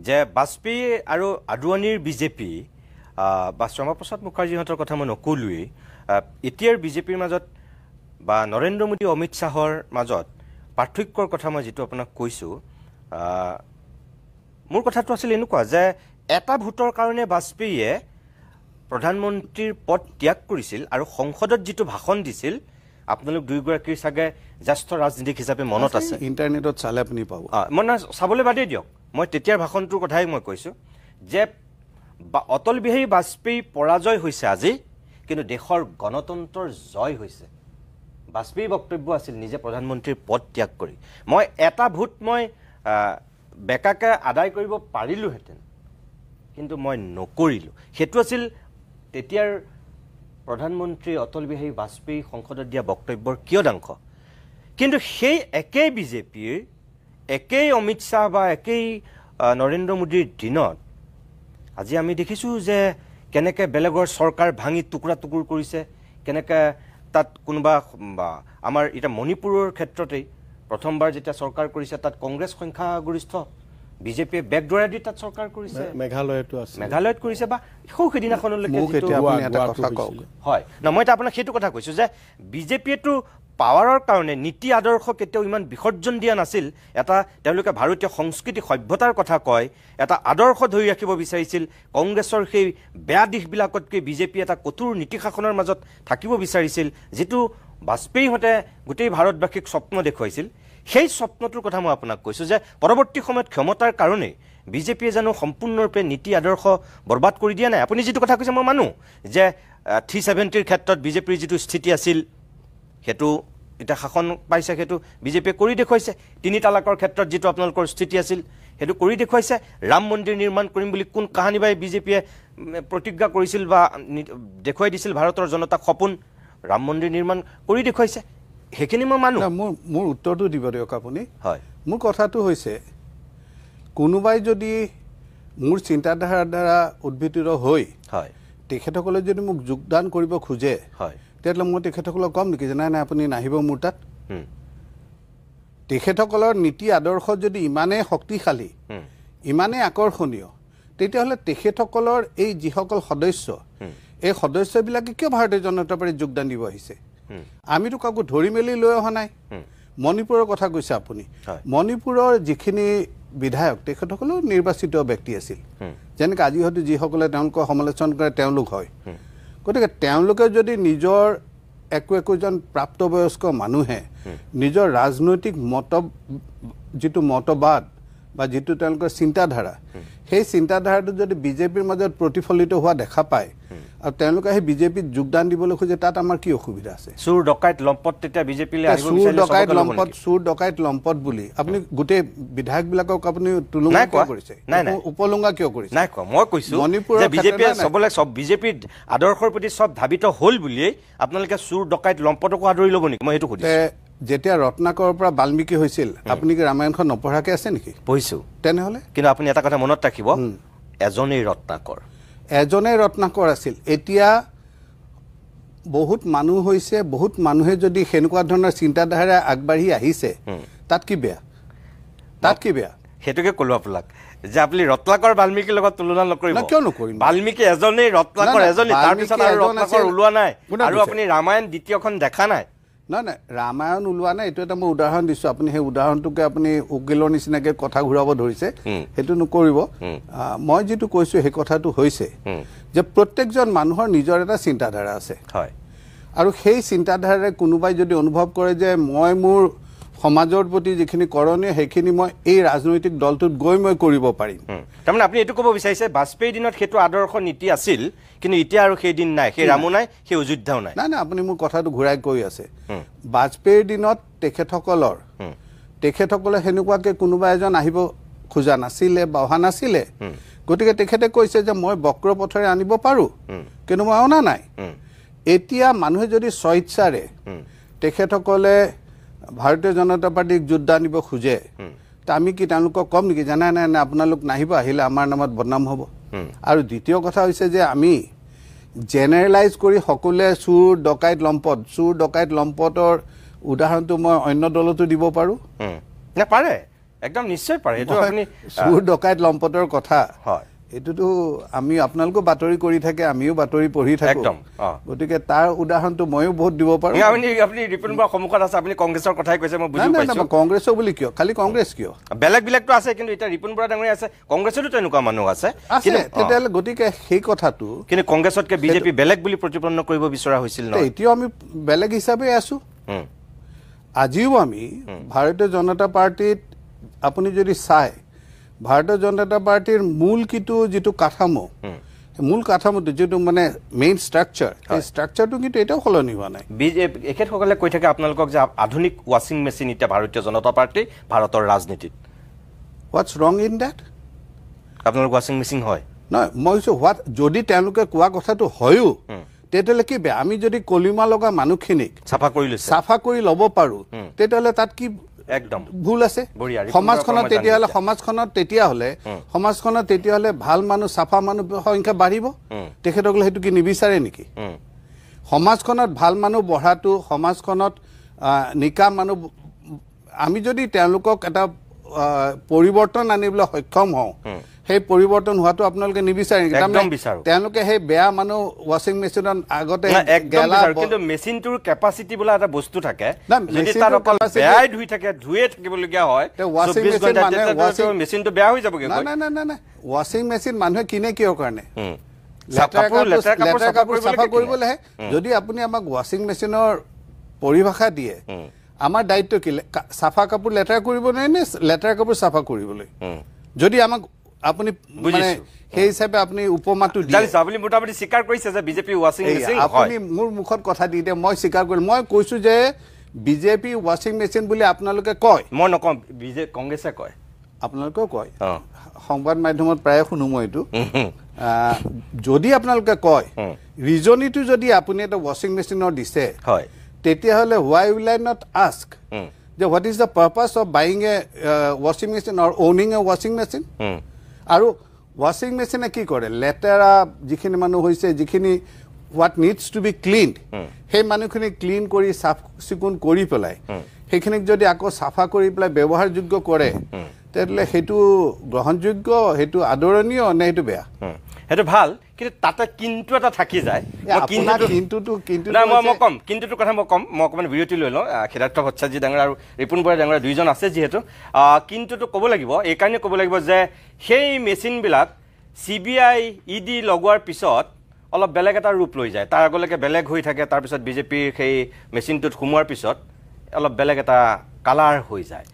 যে বাজপেয়ী আৰু আদৱানীৰ বিজেপি বা শ্যামাপ্ৰসাদ মুখাৰ্জীহঁতৰ কথা মই নকলোৱেই এতিয়াৰ বিজেপিৰ মাজত বা নৰেন্দ্ৰ মোদী অমিত শ্বাহৰ মাজত পাৰ্থক্যৰ কথা মই যিটো আপোনাক কৈছোঁ মোৰ কথাটো আছিল এনেকুৱা যে এটা ভোটৰ কাৰণে বাজপেয়ীয়ে প্ৰধানমন্ত্ৰীৰ পদ ত্যাগ কৰিছিল আৰু সংসদত যিটো ভাষণ দিছিল আপোনালোক দুয়োগৰাকীৰ চাগে জ্যেষ্ঠ ৰাজনীতিক হিচাপে মনত আছে ইণ্টাৰনেটত চালে আপুনি পাব মই চাবলৈ বাদেই দিয়ক মই তেতিয়াৰ ভাষণটোৰ কথাই মই কৈছোঁ যে অটল বিহাৰী বাজপেয়ী পৰাজয় হৈছে আজি কিন্তু দেশৰ গণতন্ত্ৰৰ জয় হৈছে বাজপেয়ীৰ বক্তব্য আছিল নিজে প্ৰধানমন্ত্ৰীৰ পদ ত্যাগ কৰি মই এটা ভোট মই বেকাকে আদায় কৰিব পাৰিলোহেঁতেন কিন্তু মই নকৰিলোঁ সেইটো আছিল তেতিয়াৰ প্ৰধানমন্ত্ৰী অটল বিহাৰী বাজপেয়ী সংসদত দিয়া বক্তব্যৰ কিয়দাংশ কিন্তু সেই একেই বিজেপিৰ একেই অমিত শ্বাহ বা একেই নৰেন্দ্ৰ মোদীৰ দিনত আজি আমি দেখিছোঁ যে কেনেকৈ বেলেগৰ চৰকাৰ ভাঙি টুকুৰা টুকুৰ কৰিছে কেনেকৈ তাত কোনোবা আমাৰ এতিয়া মণিপুৰৰ ক্ষেত্ৰতেই প্ৰথমবাৰ যেতিয়া চৰকাৰ কৰিছে তাত কংগ্ৰেছ সংখ্যাগৰিষ্ঠ বিজেপিয়ে বেকডৰা দি তাত চৰকাৰ কৰিছে মেঘালয়ত কৰিছে বা সেইদিনাখনলৈকে হয় ন মই এতিয়া আপোনাক সেইটো কথা কৈছোঁ যে বিজেপিয়েতো পাৱাৰৰ কাৰণে নীতি আদৰ্শ কেতিয়াও ইমান বিসৰ্জন দিয়া নাছিল এটা তেওঁলোকে ভাৰতীয় সংস্কৃতি সভ্যতাৰ কথা কয় এটা আদৰ্শ ধৰি ৰাখিব বিচাৰিছিল কংগ্ৰেছৰ সেই বেয়া দিশবিলাকতকৈ বিজেপি এটা কঠোৰ নীতি শাসনৰ মাজত থাকিব বিচাৰিছিল যিটো বাজপেয়ীহঁতে গোটেই ভাৰতবাসীক স্বপ্ন দেখুৱাইছিল সেই স্বপ্নটোৰ কথা মই আপোনাক কৈছোঁ যে পৰৱৰ্তী সময়ত ক্ষমতাৰ কাৰণে বিজেপিয়ে জানো সম্পূৰ্ণৰূপে নীতি আদৰ্শ বৰবাদ কৰি দিয়া নাই আপুনি যিটো কথা কৈছে মই মানো যে 370ৰ ক্ষেত্ৰত বিজেপিৰ যিটো স্থিতি আছিল সেইটো এটা শাসন পাইছে সেইটো বিজেপিয়ে কৰি দেখুৱাইছে 3 তালাকৰ ক্ষেত্ৰত যিটো আপোনালোকৰ স্থিতি আছিল সেইটো কৰি দেখুৱাইছে ৰাম মন্দিৰ নিৰ্মাণ কৰিম বুলি কোন কাহানি বাই বিজেপিয়ে প্ৰতিজ্ঞা কৰিছিল বা দেখুৱাই দিছিল ভাৰতৰ জনতাক সপোন ৰাম মন্দিৰ নিৰ্মাণ কৰি দেখুৱাইছে সেইখিনি মই মানো মোৰ উত্তৰটো দিব দিয়ক আপুনি হয় মোৰ কথাটো হৈছে কোনোবাই যদি মোৰ চিন্তাধাৰাৰ দ্বাৰা উদ্ভিদিত হৈ হয় তেখেতসকলে যদি মোক যোগদান কৰিব খোজে হয় তেতিয়াহ'লে মই তেখেতসকলক কম নেকি যে নাই নাই আপুনি নাহিব মোৰ তাত তেখেতসকলৰ নীতি আদৰ্শ যদি ইমানেই শক্তিশালী ইমানেই আকৰ্ষণীয় তেতিয়াহ'লে তেখেতসকলৰ এই যিসকল সদস্য এই সদস্যবিলাকে কিয় ভাৰতীয় জনতা পাৰ্টীত যোগদান দিব আহিছে আমিতো কাকো ধৰি মেলি লৈ অহা নাই মণিপুৰৰ কথা কৈছে আপুনি মণিপুৰৰ যিখিনি বিধায়ক তেখেতসকলেও নিৰ্বাচিত ব্যক্তি আছিল যেনেকৈ আজি হয়তো যিসকলে তেওঁলোকক সমালোচনা কৰে তেওঁলোক হয় গতিকে তেওঁলোকে যদি নিজৰ একোজন প্ৰাপ্তবয়স্ক মানুহে নিজৰ ৰাজনৈতিক যিটো মতবাদ বা যিটো তেওঁলোকৰ চিন্তাধাৰা সেই চিন্তাধাৰাটো যদি বিজেপিৰ মাজত প্ৰতিফলিত হোৱা দেখা পায় আৰু তেওঁলোকে সেই বিজেপিত যোগদান দিবলৈ খোজে তাত আমাৰ কি অসুবিধা আছে চুৰ ডকাইত লম্পট তেতিয়া বিজেপিলৈ আহিব চুৰ ডকাইত লম্পট বুলি আপুনি গোটেই বিধায়কবিলাকক আপুনি তুলনা কিয় কৰিছে উপলুঙা কিয় কৰিছে নাই কোৱা মই কৈছোঁ মণিপুৰৰ বিজেপিয়ে চবলে সব বিজেপিৰ আদৰ্শৰ প্ৰতি সব ধাবিত হ'ল বুলিয়েই আপোনালোকে চুৰ ডকাইত লম্পটকো আদৰি ল'ব নেকি মই সেইটো সুধিছোঁ যেতিয়া ৰত্নাকৰৰ পৰা বাল্মীকি হৈছিল আপুনি কি ৰামায়ণখন নপঢ়াকৈ আছে নেকি পঢ়িছোঁ তেনেহ'লে কিন্তু আপুনি এটা কথা মনত ৰাখিব এজনেই ৰত্নাকৰ আছিল এতিয়া বহুত মানুহ হৈছে বহুত মানুহে যদি সেনেকুৱা ধৰণৰ চিন্তাধাৰা আগবাঢ়ি আহিছে তাত কি বেয়া সেইটোকে ক'লো আপোনাক যে আপুনি ৰত্নাকৰ বাল্মীকিৰ লগত তুলনা নকৰিব কিয় নকৰিম বাল্মীকি এজনেই ৰত্নাকৰ এজনেই তাৰপিছত আৰু ৰত্নাকৰ ওলোৱা নাই আৰু আপুনি ৰামায়ণ দ্বিতীয়খন দেখা নাই নাই ৰামায়ণ ওলোৱা নাই এইটো এটা মই উদাহৰণ দিছোঁ আপুনি সেই উদাহৰণটোকে আপুনি উকিলৰ নিচিনাকৈ কথা ঘূৰাব ধৰিছে সেইটো নকৰিব মই যিটো কৈছোঁ সেই কথাটো হৈছে যে প্ৰত্যেকজন মানুহৰ নিজৰ এটা চিন্তাধাৰা আছে হয় আৰু সেই চিন্তাধাৰাৰে কোনোবাই যদি অনুভৱ কৰে যে মই মোৰ সমাজৰ প্ৰতি যিখিনি কৰণীয় সেইখিনি মই এই ৰাজনৈতিক দলটোত গৈ মই কৰিব পাৰিম তাৰমানে আপুনি এইটো ক'ব বিচাৰিছে বাজপেয়ীৰ দিনত সেইটো আদৰ্শ নীতি আছিল কিন্তু এতিয়া আৰু সেই দিন নাই সেই ৰামো নাই সেই অযোধ্যাও নাই নাই আপুনি মোৰ কথাটো ঘূৰাই কৈ আছে বাজপেয়ীৰ দিনত তেখেতসকলে সেনেকুৱাকৈ কোনোবা এজন আহিব খোজা নাছিলে বা অহা নাছিলে গতিকে তেখেতে কৈছে যে মই বক্ৰ পথৰে আনিব পাৰোঁ কিন্তু মই অনা নাই এতিয়া মানুহে যদি স্বইচ্ছাৰে তেখেতসকলে ভাৰতীয় জনতা পাৰ্টিক যোদ্ধা আনিব খোজে তা আমি কি তেওঁলোকক কম নেকি জানা নাই নাই আপোনালোক নাহিব আহিলে আমাৰ নামত বদনাম হ'ব আৰু দ্বিতীয় কথা হৈছে যে আমি জেনেৰেলাইজ কৰি সকলোৱে চুৰ ডকাইত লম্পটৰ উদাহৰণটো মই অন্য দলতো দিব পাৰোঁ পাৰে একদম নিশ্চয় পাৰে এইটো আপুনি চুৰ ডকাইত লম্পটৰ কথা এইটোতো আমি আপোনালোকো বাতৰি কৰি থাকে আমিও বাতৰি পঢ়ি থাকোঁ গতিকে তাৰ উদাহৰণটো ময়ো বহুত দিব পাৰোঁ আপুনি ৰিপুণ বৰাৰ সন্মুখত আছে আপুনি কংগ্ৰেছৰ কথাই কৈছে মই বুজি পাইছোঁ কংগ্ৰেছৰ বুলি কিয় খালি কংগ্ৰেছ কিয় বেলেগতো আছে কিন্তু এতিয়া ৰিপুণ বৰা ডাঙৰীয়া আছে কংগ্ৰেছতো তেনেকুৱা মানুহ আছে তেতিয়াহ'লে গতিকে সেই কথাটো কিন্তু কংগ্ৰেছতকৈ বিজেপি বেলেগ বুলি প্ৰতিপন্ন কৰিব বিচৰা হৈছিল ন এতিয়াও আমি বেলেগ হিচাপে আছোঁ আজিও আমি ভাৰতীয় জনতা পাৰ্টিত আপুনি যদি চাই ভাৰতীয় জনতা পাৰ্টিৰ মূল যিটো কাঠামো মূল কাঠামোটো যিটো মানে মেইন ষ্ট্ৰাকচাৰ সেই ষ্ট্ৰাকচাৰটো কিন্তু এতিয়াও সলনি হোৱা নাই এখেতসকলে কৈ থাকে আপোনালোকক যে আধুনিক ৱাশ্বিং মেচিন এতিয়া ভাৰতীয় জনতা পাৰ্টি ভাৰতৰ ৰাজনীতিত হোৱাটছ ৰং ইন ডেট আপোনালোক ৱাশ্বিং মেচিন হয় নহয় মই কৈছোঁ যদি তেওঁলোকে কোৱা কথাটো হয়ো তেতিয়াহ'লে কি বেয়া আমি যদি কলিমা লগা মানুহখিনিক চাফা কৰি ল'ব পাৰোঁ তেতিয়াহ'লে তাত কি একদম ভুল আছে সমাজখনত তেতিয়াহ'লে ভাল মানুহ চাফা মানুহ সংখ্যা বাঢ়িব তেখেতসকলে সেইটো কি নিবিচাৰে নেকি সমাজখনত ভাল মানুহ বঢ়াটো সমাজখনত নিকা মানুহ আমি যদি তেওঁলোকক এটা পৰিৱৰ্তন আনিবলৈ সক্ষম হওঁ সেই পৰিৱৰ্তন হোৱাটো আপোনালোকে নিবিচাৰে নেকি তেওঁলোকে সেই বেয়া মানুহ ৱাশ্বিং মেচিনত আগতে কিন্তু মেচিনটোৰ কেপাচিটি বোলা এটা বস্তু থাকে যদি তাত অকল বেয়াই ধুয়ে থাকিবলগীয়া হয় মেচিনটো বেয়া হৈ যাবগৈ নাই ৱাশ্বিং মেচিন মানুহে কিনে কিহৰ কাৰণে লেতেৰা কাপোৰ চাফা কৰিবলৈহে যদি আপুনি আমাক ৱাশ্বিং মেচিনৰ পৰিভাষা দিয়ে আমাৰ দায়িত্ব কি চাফা কাপোৰ লেতেৰা কৰিব নোৱাৰে নে লেতেৰা কাপোৰ চাফা কৰিবলৈ যদি আমাক আপুনি মানে সেই হিচাপে আপুনি উপমাটো আপুনি মোটামুটি স্বীকাৰ কৰিছে যে বিজেপি ৱাশ্বিং মেচিন আপুনি মোৰ মুখত কথা দি দিয়ে মই স্বীকাৰ কৰিম মই কৈছোঁ যে বিজেপি ৱাশ্বিং মেচিন বুলি আপোনালোকে কয় মই নকওঁ কংগ্ৰেছে কয় আপোনালোকেও কয় সংবাদ মাধ্যমত প্ৰায়ে শুনো মই এইটো যদি আপোনালোকে কয় ৰিজনিটো যদি আপুনি এটা ৱাশ্বিং মেচিনৰ দিছে তেতিয়াহ'লে হোৱাই উইল আই নট আস্ক যে what is the purpose of buying a ৱাশ্বিং মেচিন অৰ অ'নিং এ ৱাশ্বিং মেচিন আৰু ৱাশ্বিং মেচিনে কি কৰে লেতেৰা যিখিনি মানুহ হৈছে যিখিনি what needs to be clean সেই মানুহখিনি ক্লিন কৰি চাফ চিকুণ কৰি পেলাই সেইখিনিক যদি আকৌ চাফা কৰি পেলাই ব্যৱহাৰযোগ্য কৰে তেতিয়াহ'লে সেইটো গ্ৰহণযোগ্য সেইটো আদৰণীয় নে সেইটো বেয়া সেইটো ভাল কিন্তু তাতে কিন্তু এটা থাকি যায় মই ক'ম কিন্তুটোৰ কথা মই অকণমান বিৰতি লৈ লওঁ সিদ্ধাৰ্থ ভট্টাচাৰ্য ডাঙৰ আৰু ৰিপুণ বৰা ডাঙৰ দুইজন আছে যিহেতু কিন্তুটো ক'ব লাগিব এইকাৰণে ক'ব লাগিব যে সেই মেচিনবিলাক CBI ED লগোৱাৰ পিছত অলপ বেলেগ এটা ৰূপ লৈ যায় তাৰ আগলৈকে বেলেগ হৈ থাকে তাৰপিছত বিজেপিৰ সেই মেচিনটোত সোমোৱাৰ পিছত অলপ বেলেগ এটা কালাৰ হৈ যায়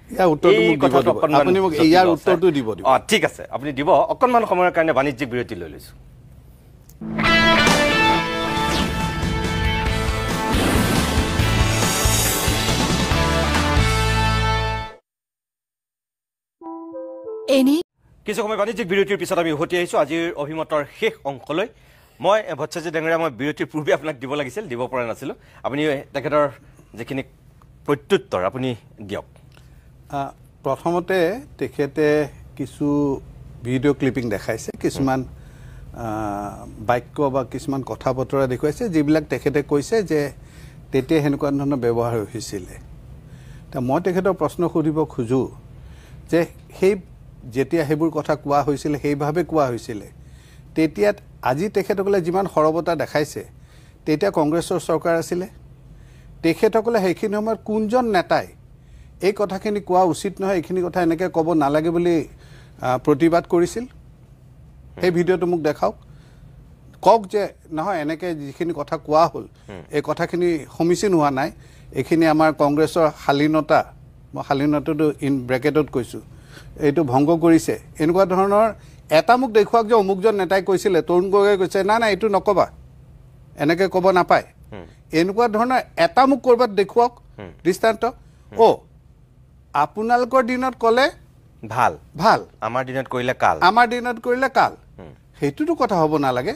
ঠিক আছে আপুনি দিব অকণমান সময়ৰ কাৰণে বাণিজ্যিক বিৰতি লৈ লৈছোঁ কিছু সময় বাণিজ্যিক বিৰতিৰ পিছত আমি উভতি আহিছোঁ আজিৰ অভিমতৰ শেষ অংশলৈ মই ভট্টাচাৰ্য ডাঙৰীয়া মই বিৰতিৰ পূৰ্বে আপোনাক দিব লাগিছিল দিব পৰা নাছিলোঁ আপুনি তেখেতৰ যিখিনি প্ৰত্যুত্তৰ আপুনি দিয়ক প্ৰথমতে তেখেতে কিছু ভিডিঅ' ক্লিপিং দেখাইছে কিছুমান বাক্য বা কিছুমান কথা বতৰা দেখুৱাইছে যিবিলাক তেখেতে কৈছে যে তেতিয়া সেনেকুৱা ধৰণৰ ব্যৱহাৰ হৈছিলে মই তেখেতৰ প্ৰশ্ন সুধিব খোজোঁ যে যেতিয়া সেইবোৰ কথা কোৱা হৈছিলে সেইভাৱে কোৱা হৈছিলে তেতিয়া আজি তেখেতসকলে যিমান সৰবতা দেখাইছে তেতিয়া কংগ্ৰেছৰ চৰকাৰ আছিলে তেখেতসকলে সেইখিনি সময়ত কোনজন নেতাই এই কথাখিনি কোৱা উচিত নহয় এইখিনি কথা এনেকৈ ক'ব নালাগে বুলি প্ৰতিবাদ কৰিছিল সেই ভিডিঅ'টো মোক দেখাওক কওক যে নহয় এনেকৈ যিখিনি কথা কোৱা হ'ল এই কথাখিনি সমীচীন হোৱা নাই এইখিনি আমাৰ কংগ্ৰেছৰ শালীনতা মই শালীনতাটো ইন ব্ৰেকেটত কৈছোঁ এইটো ভংগ কৰিছে এনেকুৱা ধৰণৰ এটা মোক দেখুৱাওক যে অমুকজন নেতাই কৈছিলে তৰুণ গগৈয়ে কৈছে নাই এইটো নক'বা এনেকৈ ক'ব নাপায় এনেকুৱা ধৰণৰ এটা মোক ক'ৰবাত দেখুৱাওক দৃষ্টান্ত আপোনালোকৰ দিনত ক'লে ভাল ভাল আমাৰ দিনত কৰিলে কাল আমাৰ দিনত কৰিলে কাল সেইটোতো কথা হ'ব নালাগে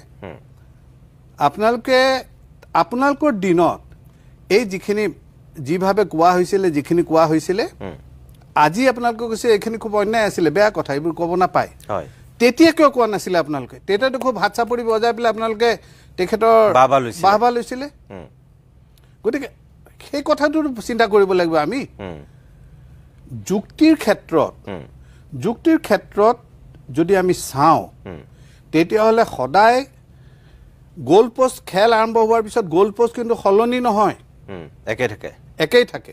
আপোনালোকৰ দিনত এই যিভাৱে কোৱা হৈছিলে আজি আপোনালোকে কৈছে এইখিনি খুব অন্যায় আছিলে বেয়া কথা এইবোৰ ক'ব নাপায় তেতিয়া কিয় কোৱা নাছিলে আপোনালোকে তেতিয়াতো খুব হাত চাপৰি বজাই পেলাই আপোনালোকে তেখেতৰ বাহবা লৈছিলে গতিকে সেই কথাটো চিন্তা কৰিব লাগিব আমি যুক্তিৰ ক্ষেত্ৰত যদি আমি চাওঁ তেতিয়াহ'লে সদায় গোল পোষ্ট খেল আৰম্ভ হোৱাৰ পিছত গোল পোষ্ট কিন্তু সলনি নহয় একেই থাকে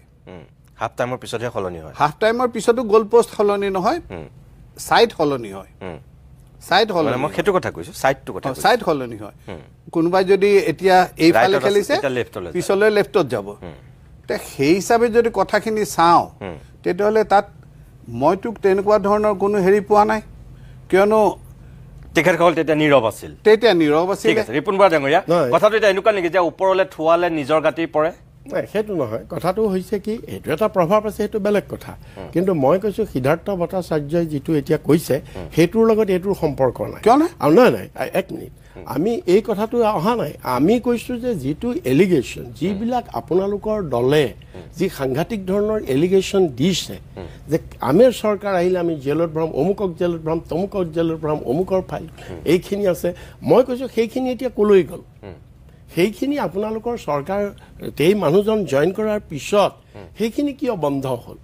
হাফ টাইমৰ পিছতহে সলনি হয় হাফ টাইমৰ পিছতো গোল পোষ্ট সলনি নহয় সাইড সলনি হয় সাইড সলনি মই সেইটো কথা কৈছো সাইড সলনি হয় কোনোবাই যদি এতিয়া এইফালে খেলিছে পিছলৈ লেফটত যাব সেই হিচাপে যদি কথাখিনি চাওঁ তেতিয়াহ'লে তাত মইতো তেনেকুৱা ধৰণৰ কোনো হেৰি পোৱা নাই কিয়নো তেখেতসকল তেতিয়া নীৰৱ আছিল ঠিক আছে ৰিপুন বৰা ডাঙৰীয়া কথাটো এতিয়া এনেকুৱা নেকি যে ওপৰলৈ থোৱালে নিজৰ গাঁতি পৰে নাই সেইটো নহয় কথাটো হৈছে কি এইটো এটা প্ৰভাৱ আছে সেইটো বেলেগ কথা কিন্তু মই কৈছোঁ সিদ্ধাৰ্থ ভট্টাচাৰ্যই যিটো এতিয়া কৈছে সেইটোৰ লগত এইটোৰ সম্পৰ্ক নাই কিয় নাই নাই এক মিনিট আমি এই কথাটো অহা নাই আমি কৈছোঁ যে যিটো এলিগেশ্যন যিবিলাক আপোনালোকৰ দলে যি সাংঘাতিক ধৰণৰ এলিগেশ্যন দিছে যে আমেৰ চৰকাৰ আহিলে আমি জেলত ভৰাম অমুকক জেলত ভৰাম তমুকক জেলত ভৰাম অমুকৰ ফাইল এইখিনি আছে মই কৈছোঁ সেইখিনি এতিয়া ক'লৈ গ'ল সেইখিনি আপোনালোকৰ চৰকাৰ এই মানুহজন জইন কৰাৰ পিছত সেইখিনি কিয় বন্ধ হ'ল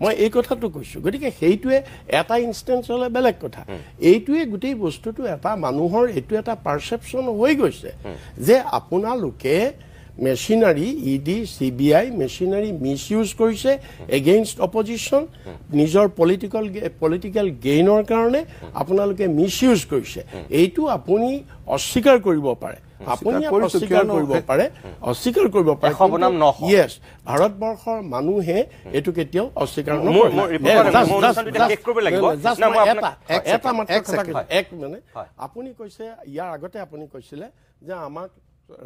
মই এই কথাটো কৈছোঁ গতিকে সেইটোৱে এটা ইনষ্টেঞ্চ হ'লে বেলেগ কথা এইটোৱে গোটেই বস্তুটো এটা মানুহৰ এইটো এটা পাৰচেপশ্যন হৈ গৈছে যে আপোনালোকে machinery ED CBI machinery misuse কৰিছে এগেইনষ্ট অপজিশ্যন নিজৰ পলিটিকেল গেইনৰ কাৰণে আপোনালোকে মিছ ইউজ কৰিছে এইটো আপুনি অস্বীকাৰ কৰিব পাৰে অস্বীকাৰ কৰিব পাৰে ইয়েছ ভাৰতবৰ্ষৰ মানুহে এইটো কেতিয়াও অস্বীকাৰ নকৰে আপুনি কৈছে ইয়াৰ আগতে আপুনি কৈছিলে যে আমাক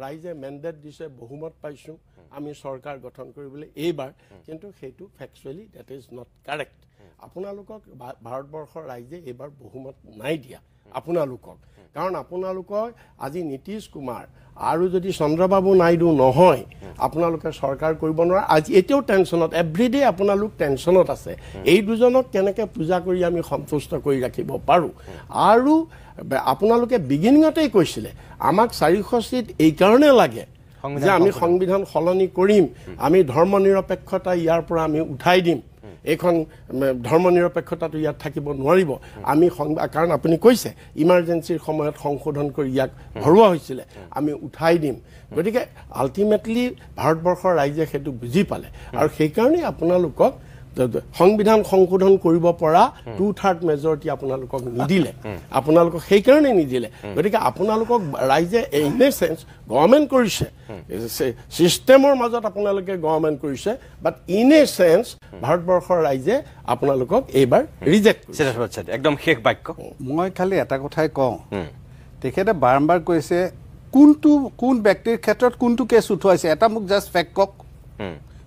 ৰাইজে মেণ্ডেট দিছে বহুমত পাইছোঁ আমি চৰকাৰ গঠন কৰিবলৈ এইবাৰ কিন্তু সেইটো ফেকচুৱেলি ডেট ইজ নট কাৰেক্ট আপোনালোকক ভাৰতবৰ্ষৰ ৰাইজে এইবাৰ বহুমত নাই দিয়া আপোনালোকক কাৰণ আপোনালোকৰ আজি নীতিশ কুমাৰ আৰু যদি চন্দ্ৰবাবু নাইডু নহয় আপোনালোকে চৰকাৰ কৰিব নোৱাৰে আজি এতিয়াও টেনশ্যনত এভৰিডে আপোনালোক টেনশ্যনত আছে এই দুজনক কেনেকৈ পূজা কৰি আমি সন্তুষ্ট কৰি ৰাখিব পাৰোঁ আৰু আপোনালোকে বিগিনিঙতেই কৈছিলে আমাক 400 চিট এইকাৰণে লাগে যে আমি সংবিধান সলনি কৰিম আমি ধৰ্ম নিৰপেক্ষতা ইয়াৰ পৰা আমি উঠাই দিম এইখন ধৰ্ম নিৰপেক্ষতাটো ইয়াত থাকিব নোৱাৰিব আমি কাৰণ আপুনি কৈছে ইমাৰ্জেঞ্চিৰ সময়ত সংশোধন কৰি ইয়াক ভৰোৱা হৈছিলে আমি উঠাই দিম গতিকে আল্টিমেটলি ভাৰতবৰ্ষৰ ৰাইজে সেইটো বুজি পালে আৰু সেইকাৰণে আপোনালোকক সংবিধান সংশোধন কৰিব পৰা 2/3 মেজৰিটি আপোনালোকক নিদিলে আপোনালোকক সেইকাৰণে নিদিলে গতিকে আপোনালোকক ৰাইজে ইন এ চেঞ্চ গভৰ্ণমেণ্ট কৰিছে চিষ্টেমৰ মাজত আপোনালোকে গভৰ্ণমেণ্ট কৰিছে বাট ইন এ চেঞ্চ ভাৰতবৰ্ষৰ ৰাইজে আপোনালোকক এইবাৰ ৰিজেক্ট কৰিছে একদম শেষ বাক্য মই খালি এটা কথাই কওঁ তেখেতে বাৰম্বাৰ কৈছে কোন ব্যক্তিৰ ক্ষেত্ৰত কোনটো কেছ উঠোৱাইছে এটা মোক জাষ্ট ফেক্ট কওক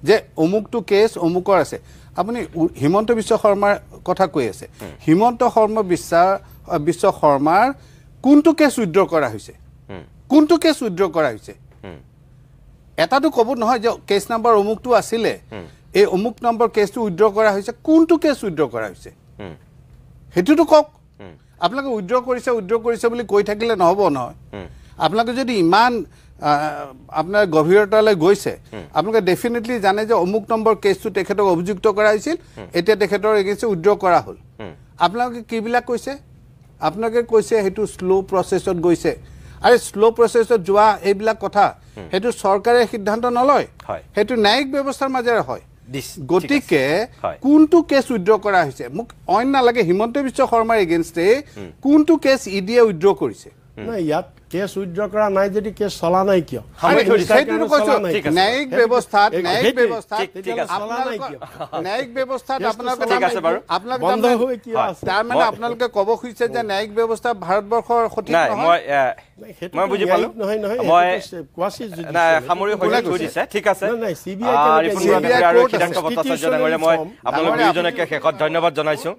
যে অমুকটো কেছ অমুকৰ আছে আপুনি হিমন্ত বিশ্ব শৰ্মাৰ কথা কৈ আছে হিমন্ত বিশ্ব শৰ্মাৰ কোনটো কেছ উইথড্ৰ কৰা হৈছে এটাটো ক'ব নহয় যে কেছ নাম্বাৰ অমুকটো আছিলে এই অমুক নম্বৰ কেছটো উইথড্ৰ কৰা হৈছে কোনটো কেছ উইথড্ৰ কৰা হৈছে সেইটোতো কওক আপোনালোকে উইথড্ৰ কৰিছে বুলি কৈ থাকিলে নহ'ব নহয় আপোনালোকে যদি ইমান আপোনাৰ গভীৰতালৈ গৈছে আপোনালোকে ডেফিনেটলি জানে যে অমুক নম্বৰ কেছটো তেখেতক অভিযুক্ত কৰা হৈছিল এতিয়া তেখেতৰ এগেইনষ্টে উইথড্ৰ কৰা হ'ল আপোনালোকে কিবিলাক কৈছে আপোনালোকে কৈছে সেইটো শ্ল' প্ৰচেছত গৈছে আৰু শ্ল' প্ৰচেছত যোৱা এইবিলাক কথা সেইটো চৰকাৰে সিদ্ধান্ত নলয় সেইটো ন্যায়িক ব্যৱস্থাৰ মাজেৰে হয় গতিকে কোনটো কেছ উইথড্ৰ কৰা হৈছে মোক অইন নালাগে হিমন্ত বিশ্ব শৰ্মাৰ এগেইনষ্টে কোনটো কেছ ইডিয়ে উইথড্ৰ কৰিছে নাই ইয়াত কেছ উইথড্ৰ কৰা নাই যদি কেছ চলা নাই কিয় সেইটোতো কৈছো ঠিক আছে। ন্যায়িক ব্যৱস্থাত ঠিক আছে। ন্যায়িক ব্যৱস্থাত আপোনালোকে ঠিক আছে বাৰু। বন্ধ হৈ কিয় আছে তাৰ মানে আপোনালোকে ক'ব খুজিছে যে ন্যায়িক ব্যৱস্থা ভাৰতবৰ্ষৰ সঠিক নাই নহয় মই বুজি পালো নহয় মই কোৱাচি নাই সামৰি হৈ থৈ দিছে ঠিক আছে নাই CBI ৰিপুণ CBI বৰা আৰু court সিদ্ধান্ত আছে। ভট্টাচাৰ্য ডাঙৰীয়া মই আপোনালোক দুয়োজনকে শেষত ধন্যবাদ জনাইছো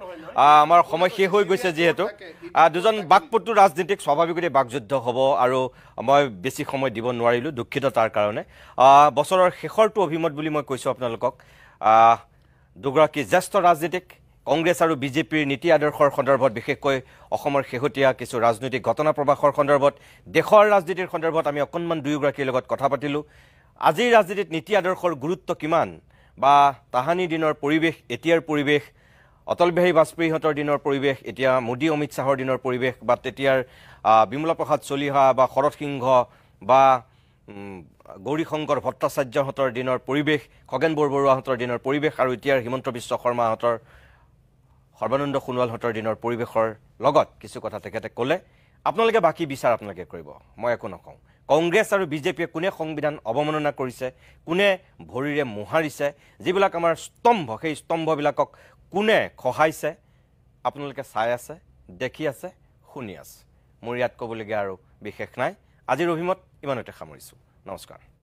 আমাৰ সময় শেষ হৈ গৈছে যিহেতু দুজন বাকপটু ৰাজনীতিক স্বাভাৱিকতে বাকযুদ্ধ হ'ব আৰু মই বেছি সময় দিব নোৱাৰিলোঁ দুখিত তাৰ কাৰণে বছৰৰ শেষৰটো অভিমত বুলি মই কৈছোঁ আপোনালোকক দুগৰাকী জ্যেষ্ঠ ৰাজনীতিক কংগ্ৰেছ আৰু বিজেপিৰ নীতি আদৰ্শৰ সন্দৰ্ভত বিশেষকৈ অসমৰ শেহতীয়া কিছু ৰাজনৈতিক ঘটনা প্ৰবাহৰ সন্দৰ্ভত দেশৰ ৰাজনীতিৰ সন্দৰ্ভত আমি অকণমান দুয়োগৰাকীৰ লগত কথা পাতিলোঁ আজিৰ ৰাজনীতিত নীতি আদৰ্শৰ গুৰুত্ব কিমান বা তাহানি দিনৰ পৰিৱেশ এতিয়াৰ পৰিৱেশ অটল বিহাৰী বাজপেয়ীহঁতৰ দিনৰ পৰিৱেশ এতিয়া মোদী অমিত শ্বাহৰ দিনৰ পৰিৱেশ বা তেতিয়াৰ বিমলা প্ৰসাদ চলিহা বা শৰৎ সিংহ বা গৌৰীশংকৰ ভট্টাচাৰ্যহঁতৰ দিনৰ পৰিৱেশ খগেন বৰবৰুৱাহঁতৰ দিনৰ পৰিৱেশ আৰু এতিয়াৰ হিমন্ত বিশ্ব শৰ্মাহঁতৰ সৰ্বানন্দ সোণোৱালহঁতৰ দিনৰ পৰিৱেশৰ লগত কিছু কথা তেখেতে ক'লে আপোনালোকে বাকী বিচাৰ আপোনালোকে কৰিব মই একো নকওঁ কংগ্ৰেছ আৰু বিজেপিয়ে কোনে সংবিধান অৱমাননা কৰিছে কোনে ভৰিৰে মোহাৰিছে যিবিলাক আমাৰ স্তম্ভ সেই স্তম্ভবিলাকক কোনে খহাইছে আপোনালোকে চাই আছে দেখি আছে শুনি আছে মোৰ ইয়াত ক'বলগীয়া আৰু বিশেষ নাই আজিৰ অভিমত ইমানতে সামৰিছোঁ নমস্কাৰ